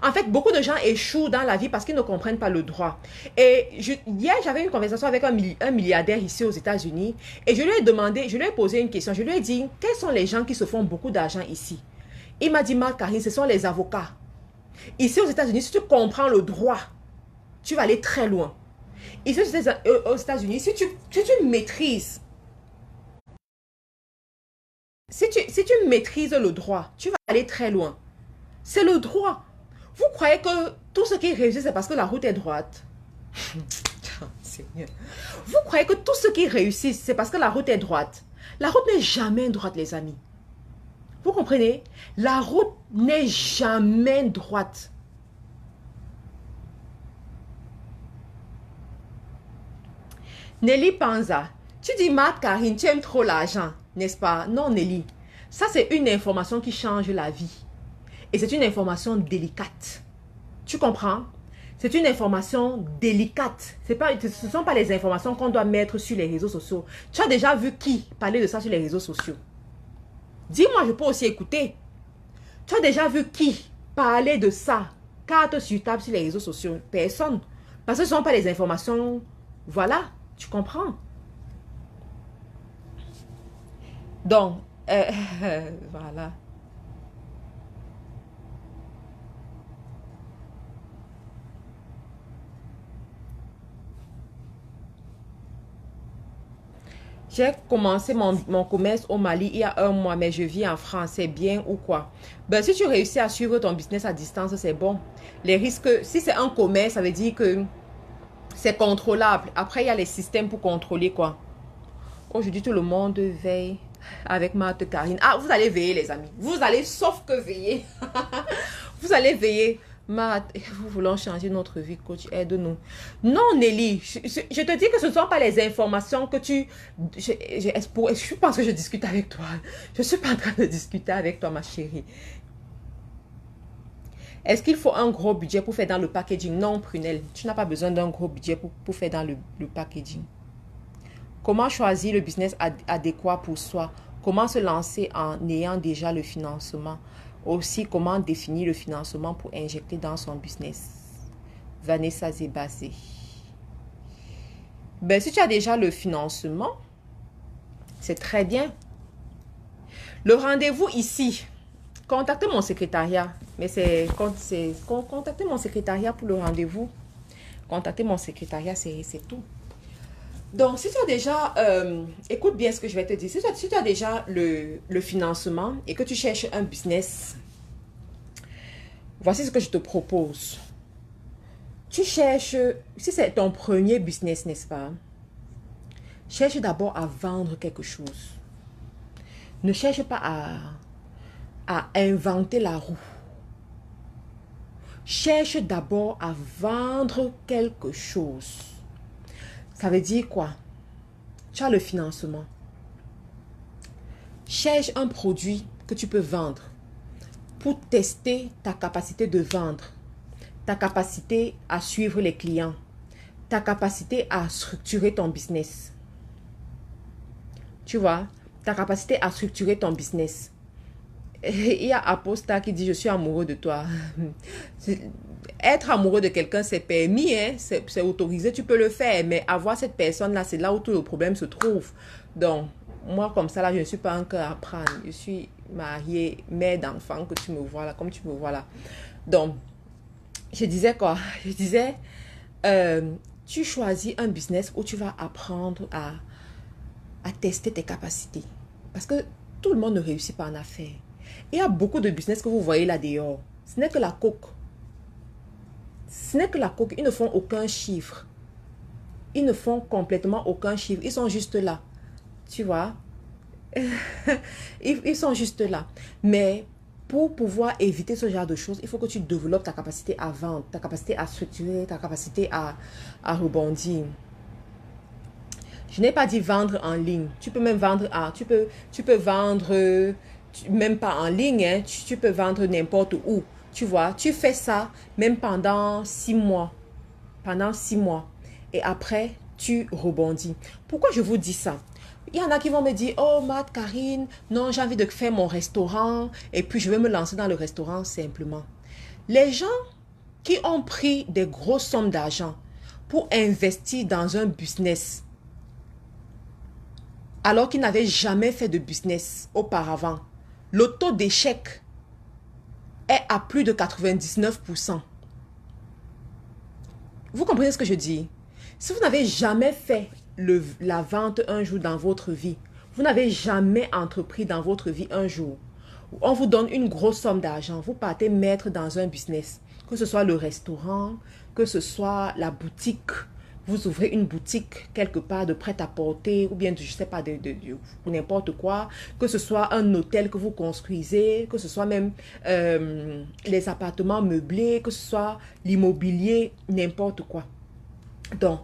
en fait, beaucoup de gens échouent dans la vie parce qu'ils ne comprennent pas le droit. Et hier, j'avais une conversation avec un milliardaire ici aux États-Unis et je lui ai posé une question. Je lui ai dit, quels sont les gens qui se font beaucoup d'argent ici? Il m'a dit, Karine, ce sont les avocats. Ici aux États-Unis, si tu comprends le droit, tu vas aller très loin. Ici aux États-Unis, si tu maîtrises, si tu maîtrises le droit, tu vas aller très loin. C'est le droit. Vous croyez que tout ce qui réussit, c'est parce que la route est droite? Seigneur. Vous croyez que tout ce qui réussit, c'est parce que la route est droite? La route n'est jamais droite, les amis. Vous comprenez? La route n'est jamais droite. Nelly Panza, tu dis, Karine, tu aimes trop l'argent, n'est-ce pas? Non, Nelly. Ça, c'est une information qui change la vie. Et c'est une information délicate. Tu comprends? C'est une information délicate. Ce ne sont pas les informations qu'on doit mettre sur les réseaux sociaux. Tu as déjà vu qui parler de ça sur les réseaux sociaux? Dis-moi, je peux aussi écouter. Tu as déjà vu qui parler de ça, carte sur table sur les réseaux sociaux? Personne. Parce que ce ne sont pas les informations. Voilà, tu comprends? Donc, voilà. J'ai commencé mon commerce au Mali il y a 1 mois, mais je vis en France. C'est bien ou quoi? Ben, si tu réussis à suivre ton business à distance, c'est bon. Les risques, si c'est un commerce, ça veut dire que c'est contrôlable. Après, il y a les systèmes pour contrôler quoi. Aujourd'hui, tout le monde veille avec Marthe Karine. Ah, vous allez veiller, les amis. Vous allez, sauf que veiller. Vous allez veiller. Marthe, nous voulons changer notre vie, coach. Aide-nous. Non, Nelly, je te dis que ce ne sont pas les informations que tu... Je pense que je discute avec toi. Je ne suis pas en train de discuter avec toi, ma chérie. Est-ce qu'il faut un gros budget pour faire dans le packaging? Non, Prunelle. Tu n'as pas besoin d'un gros budget pour faire dans le packaging. Comment choisir le business adéquat pour soi? Comment se lancer en ayant déjà le financement? Aussi, comment définir le financement pour injecter dans son business? Vanessa Zebasé. Ben, si tu as déjà le financement, c'est très bien. Le rendez-vous ici, contactez mon secrétariat. Mais contactez mon secrétariat pour le rendez-vous. Contactez mon secrétariat, c'est tout. Donc, si tu as déjà, écoute bien ce que je vais te dire. Si tu as déjà le financement et que tu cherches un business, voici ce que je te propose. Tu cherches, si c'est ton premier business, n'est-ce pas? Cherche d'abord à vendre quelque chose. Ne cherche pas à inventer la roue. Cherche d'abord à vendre quelque chose. Ça veut dire quoi? Tu as le financement. Cherche un produit que tu peux vendre pour tester ta capacité de vendre, ta capacité à suivre les clients, ta capacité à structurer ton business. Tu vois, ta capacité à structurer ton business. Il y a Aposta qui dit, je suis amoureux de toi. Être amoureux de quelqu'un, c'est permis, hein? C'est autorisé, tu peux le faire. Mais avoir cette personne-là, c'est là où tout le problème se trouve. Donc, moi, comme ça, là, je ne suis pas encore à prendre. Je suis mariée, mère d'enfant, que tu me vois là, comme tu me vois là. Donc, Je disais quoi? Je disais, tu choisis un business où tu vas apprendre à tester tes capacités. Parce que tout le monde ne réussit pas en affaires. Il y a beaucoup de business que vous voyez là dehors. Ce n'est que la coque. Ce n'est que la coque. Ils ne font aucun chiffre. Ils ne font complètement aucun chiffre. Ils sont juste là. Tu vois? Ils sont juste là. Mais pour pouvoir éviter ce genre de choses, il faut que tu développes ta capacité à vendre, ta capacité à structurer, ta capacité à rebondir. Je n'ai pas dit vendre en ligne. Tu peux même vendre tu peux vendre même pas en ligne, hein. Tu peux vendre n'importe où. Tu vois, tu fais ça même pendant 6 mois. Pendant 6 mois. Et après, tu rebondis. Pourquoi je vous dis ça? Il y en a qui vont me dire, oh, Matt, Karine, non, j'ai envie de faire mon restaurant et puis je vais me lancer dans le restaurant simplement. Les gens qui ont pris des grosses sommes d'argent pour investir dans un business alors qu'ils n'avaient jamais fait de business auparavant, le taux d'échec est à plus de 99%. Vous comprenez ce que je dis? Si vous n'avez jamais fait la vente un jour dans votre vie, vous n'avez jamais entrepris dans votre vie un jour, on vous donne une grosse somme d'argent, vous partez mettre dans un business, que ce soit le restaurant, que ce soit la boutique, vous ouvrez une boutique quelque part de prêt-à-porter ou bien de, je sais pas, de n'importe quoi, que ce soit un hôtel que vous construisez, que ce soit même les appartements meublés, que ce soit l'immobilier, n'importe quoi. Donc,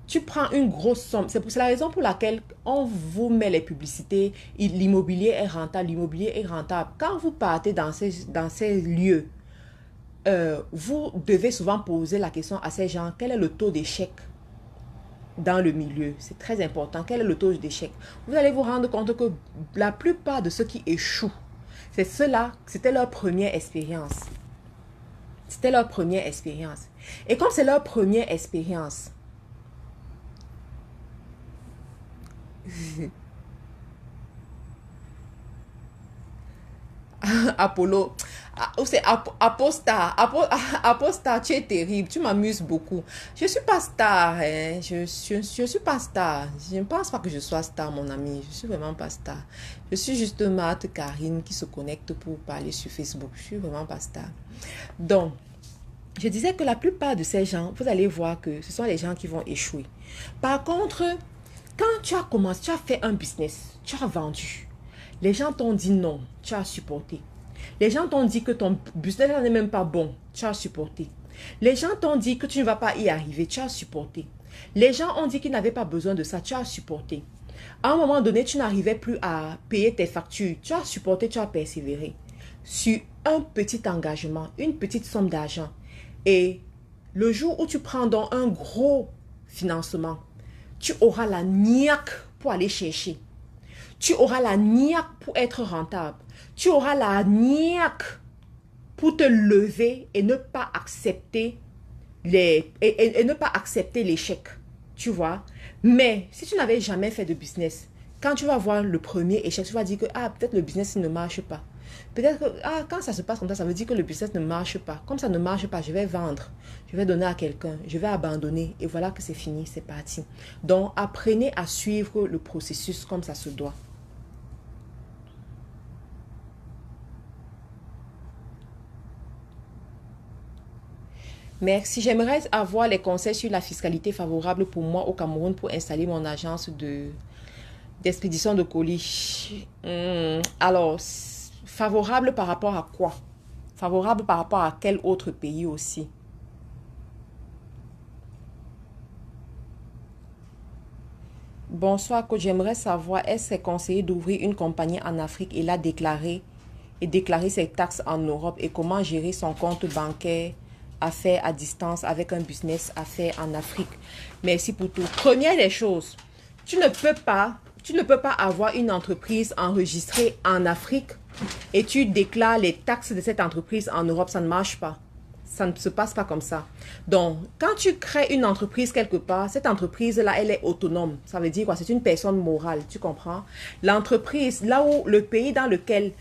tu prends une grosse somme. C'est la raison pour laquelle on vous met les publicités. L'immobilier est rentable, l'immobilier est rentable. Quand vous partez dans ces lieux, vous devez souvent poser la question à ces gens, quel est le taux d'échec dans le milieu? C'est très important. Quel est le taux d'échec? Vous allez vous rendre compte que la plupart de ceux qui échouent, c'est ceux-là, c'était leur première expérience. C'était leur première expérience. Et comme c'est leur première expérience, Apollo, c'est Aposta, Aposta, tu es terrible, tu m'amuses beaucoup. Je ne suis pas star, hein. Je suis pas star. Je ne pense pas que je sois star, mon ami. Je suis vraiment pas star. Je suis juste Marthe Karine qui se connecte pour parler sur Facebook. Je suis vraiment pas star. Donc, je disais que la plupart de ces gens, vous allez voir que ce sont les gens qui vont échouer. Par contre, quand tu as commencé, tu as fait un business, tu as vendu. Les gens t'ont dit non, tu as supporté. Les gens t'ont dit que ton business n'est même pas bon, tu as supporté. Les gens t'ont dit que tu ne vas pas y arriver, tu as supporté. Les gens ont dit qu'ils n'avaient pas besoin de ça, tu as supporté. À un moment donné, tu n'arrivais plus à payer tes factures, tu as supporté, tu as persévéré. Sur un petit engagement, une petite somme d'argent. Et le jour où tu prends donc un gros financement, tu auras la niaque pour aller chercher. Tu auras la niaque pour être rentable. Tu auras la niaque pour te lever et ne pas accepter et ne pas accepter l'échec. Tu vois? Mais si tu n'avais jamais fait de business, quand tu vas voir le premier échec, tu vas dire que peut-être le business ne marche pas. Peut-être que quand ça se passe comme ça veut dire que le business ne marche pas. Comme ça ne marche pas, je vais vendre. Je vais donner à quelqu'un. Je vais abandonner. Et voilà que c'est fini, c'est parti. Donc, apprenez à suivre le processus comme ça se doit. Merci. J'aimerais avoir les conseils sur la fiscalité favorable pour moi au Cameroun pour installer mon agence d'expédition de colis. Alors, favorable par rapport à quoi? Favorable par rapport à quel autre pays aussi? Bonsoir, coach. J'aimerais savoir, est-ce conseillé d'ouvrir une compagnie en Afrique et déclarer ses taxes en Europe et comment gérer son compte bancaire à faire à distance avec un business à faire en Afrique? Merci pour tout. Première des choses, tu ne peux pas avoir une entreprise enregistrée en Afrique et tu déclares les taxes de cette entreprise en Europe. Ça ne marche pas. Ça ne se passe pas comme ça. Donc, quand tu crées une entreprise quelque part, cette entreprise-là, elle est autonome. Ça veut dire quoi? C'est une personne morale, tu comprends? L'entreprise, là où le pays dans lequel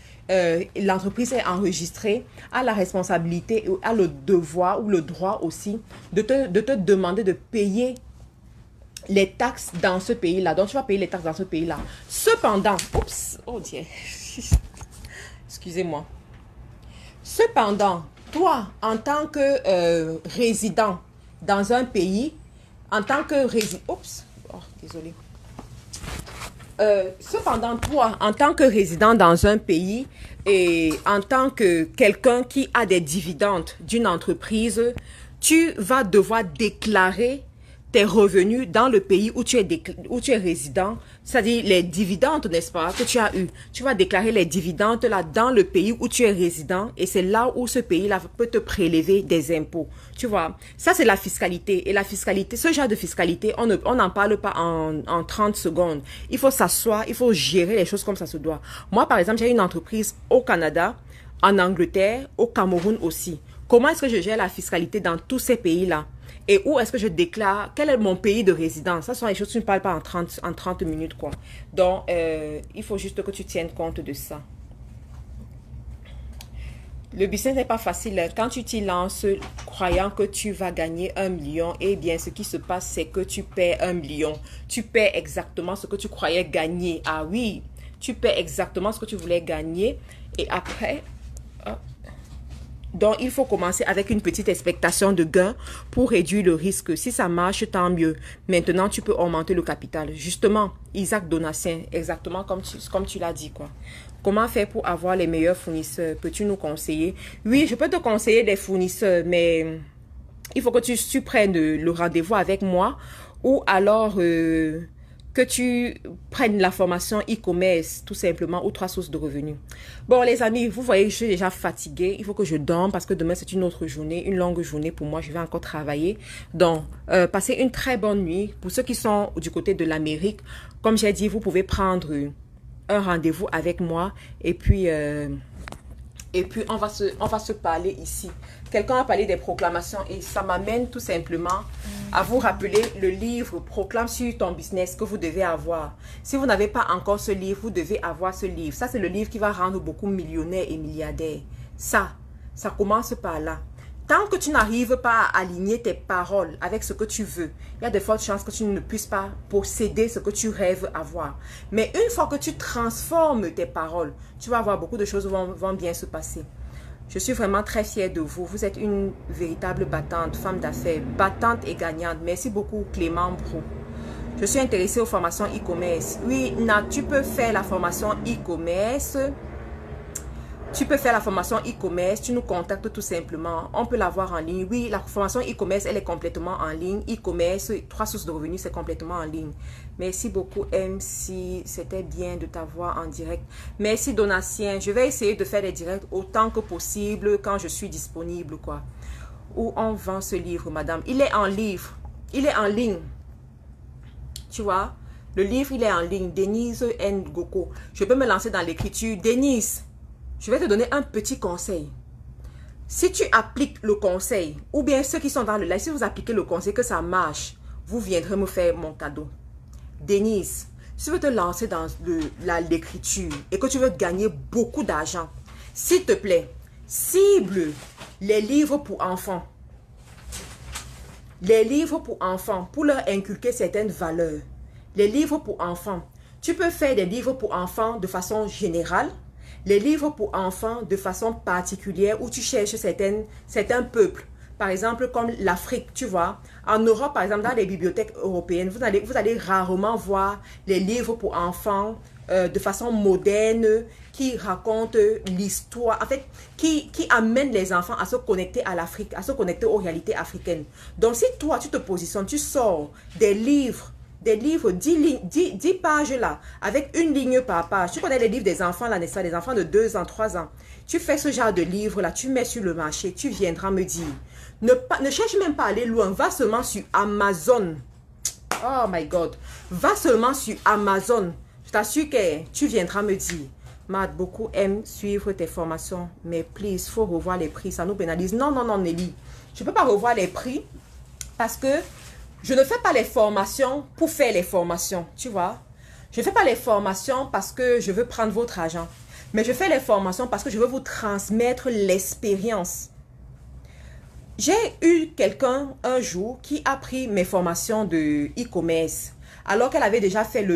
l'entreprise est enregistrée, a la responsabilité, a le devoir ou le droit aussi de te demander de payer les taxes dans ce pays-là. Donc, tu vas payer les taxes dans ce pays-là. Cependant, oups, oh Dieu, excusez-moi. Cependant, toi, en tant que résident dans un pays, en tant que résident, oups, oh, désolé. Cependant, toi, en tant que résident dans un pays et en tant que quelqu'un qui a des dividendes d'une entreprise, tu vas devoir déclarer tes revenus dans le pays où tu es résident, c'est-à-dire les dividendes, n'est-ce pas, que tu as eu. Tu vas déclarer les dividendes là dans le pays où tu es résident et c'est là où ce pays-là peut te prélever des impôts. Tu vois, ça c'est la fiscalité. Et la fiscalité, ce genre de fiscalité, on n'en parle pas en 30 secondes. Il faut s'asseoir, il faut gérer les choses comme ça se doit. Moi, par exemple, j'ai une entreprise au Canada, en Angleterre, au Cameroun aussi. Comment est-ce que je gère la fiscalité dans tous ces pays-là? Et où est-ce que je déclare quel est mon pays de résidence? Ça sont les choses que tu ne parles pas en 30 minutes, quoi. Donc, il faut juste que tu tiennes compte de ça. Le business n'est pas facile. Quand tu t'y lances, croyant que tu vas gagner 1 million, eh bien, ce qui se passe, c'est que tu perds 1 million. Tu perds exactement ce que tu croyais gagner. Ah oui, tu perds exactement ce que tu voulais gagner. Et après... Donc, il faut commencer avec une petite expectation de gain pour réduire le risque. Si ça marche, tant mieux. Maintenant, tu peux augmenter le capital. Justement, Isaac Donatien, exactement comme tu l'as dit, quoi. Comment faire pour avoir les meilleurs fournisseurs? Peux-tu nous conseiller? Oui, je peux te conseiller des fournisseurs, mais il faut que tu prennes le rendez-vous avec moi ou alors... que tu prennes la formation e-commerce, tout simplement, ou 3 sources de revenus. Bon, les amis, vous voyez, je suis déjà fatiguée. Il faut que je dorme parce que demain, c'est une autre journée, une longue journée pour moi. Je vais encore travailler. Donc, passez une très bonne nuit. Pour ceux qui sont du côté de l'Amérique, comme j'ai dit, vous pouvez prendre un rendez-vous avec moi et puis on va se parler ici. Quelqu'un a parlé des proclamations et ça m'amène tout simplement à vous rappeler le livre Proclame sur ton business que vous devez avoir. Si vous n'avez pas encore ce livre, vous devez avoir ce livre. Ça, c'est le livre qui va rendre beaucoup millionnaires et milliardaires. Ça commence par là. Tant que tu n'arrives pas à aligner tes paroles avec ce que tu veux, il y a de fortes chances que tu ne puisses pas posséder ce que tu rêves avoir. Mais une fois que tu transformes tes paroles, tu vas voir beaucoup de choses vont bien se passer. Je suis vraiment très fière de vous. Vous êtes une véritable battante, femme d'affaires, battante et gagnante. Merci beaucoup Clément Brou. Je suis intéressée aux formations e-commerce. Oui, tu peux faire la formation e-commerce. Tu peux faire la formation e-commerce, tu nous contactes tout simplement. On peut l'avoir en ligne. Oui, la formation e-commerce, elle est complètement en ligne. E-commerce, 3 sources de revenus, c'est complètement en ligne. Merci beaucoup, MC. C'était bien de t'avoir en direct. Merci, Donatien. Je vais essayer de faire des directs autant que possible quand je suis disponible, quoi. Où on vend ce livre, madame? Il est en livre. Il est en ligne. Tu vois? Le livre, il est en ligne. Denise N. Goko. Je peux me lancer dans l'écriture. Denise, je vais te donner un petit conseil. Si tu appliques le conseil, ou bien ceux qui sont dans le live, si vous appliquez le conseil, que ça marche, vous viendrez me faire mon cadeau. Denise, si tu veux te lancer dans l'écriture et que tu veux gagner beaucoup d'argent, s'il te plaît, cible les livres pour enfants. Les livres pour enfants, pour leur inculquer certaines valeurs. Les livres pour enfants. Tu peux faire des livres pour enfants de façon générale. Les livres pour enfants de façon particulière où tu cherches certains peuples. Par exemple, comme l'Afrique, tu vois. En Europe, par exemple, dans les bibliothèques européennes, vous allez rarement voir les livres pour enfants de façon moderne qui racontent l'histoire, en fait, qui amènent les enfants à se connecter à l'Afrique, à se connecter aux réalités africaines. Donc, si toi, tu te positionnes, tu sors des livres, 10 pages là, avec une ligne par page. Tu connais les livres des enfants là, n'est-ce pas, des enfants de 2 ans, 3 ans. Tu fais ce genre de livre là, tu mets sur le marché, tu viendras me dire. Ne cherche même pas à aller loin, va seulement sur Amazon. Oh my God. Va seulement sur Amazon. Je t'assure que tu viendras me dire. Matt, beaucoup aiment suivre tes formations, mais please, faut revoir les prix, ça nous pénalise. Non, non, non, Nelly, je ne peux pas revoir les prix parce que je ne fais pas les formations pour faire les formations, tu vois. Je ne fais pas les formations parce que je veux prendre votre argent, mais je fais les formations parce que je veux vous transmettre l'expérience. J'ai eu quelqu'un un jour qui a pris mes formations de e-commerce alors qu'elle avait déjà fait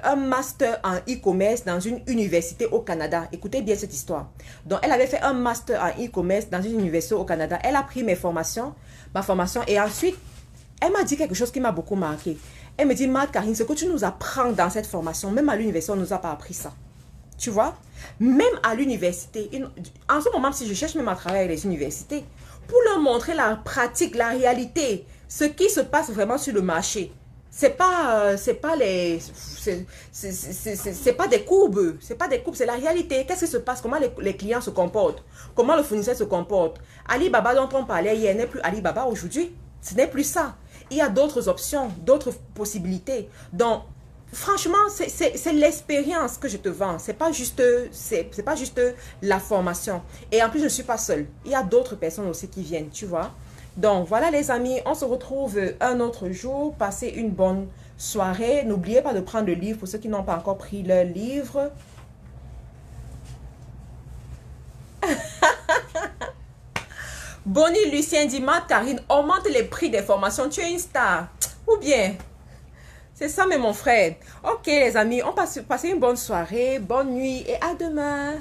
un master en e-commerce dans une université au Canada. Écoutez bien cette histoire. Donc, elle avait fait un master en e-commerce dans une université au Canada. Elle a pris ma formation, et ensuite, elle m'a dit quelque chose qui m'a beaucoup marqué. Elle me dit, Marc-Karine, ce que tu nous apprends dans cette formation, même à l'université, on ne nous a pas appris ça. Tu vois? Même à l'université, en ce moment, si je cherche même à travailler avec les universités, pour leur montrer la pratique, la réalité, ce qui se passe vraiment sur le marché. C'est pas des courbes, c'est la réalité. Qu'est-ce qui se passe? Comment les clients se comportent? Comment le fournisseur se comporte? Alibaba dont on parlait hier n'est plus Alibaba aujourd'hui. Ce n'est plus ça. Il y a d'autres options, d'autres possibilités. Donc, franchement, c'est l'expérience que je te vends. C'est pas juste la formation. Et en plus, je ne suis pas seule. Il y a d'autres personnes aussi qui viennent, tu vois. Donc, voilà les amis, on se retrouve un autre jour. Passez une bonne soirée. N'oubliez pas de prendre le livre pour ceux qui n'ont pas encore pris leur livre. Bonnie Lucien dit, Marc-Karine, augmente les prix des formations. Tu es une star. Ou bien, c'est ça, mais mon frère. Ok, les amis, on passe une bonne soirée, bonne nuit et à demain.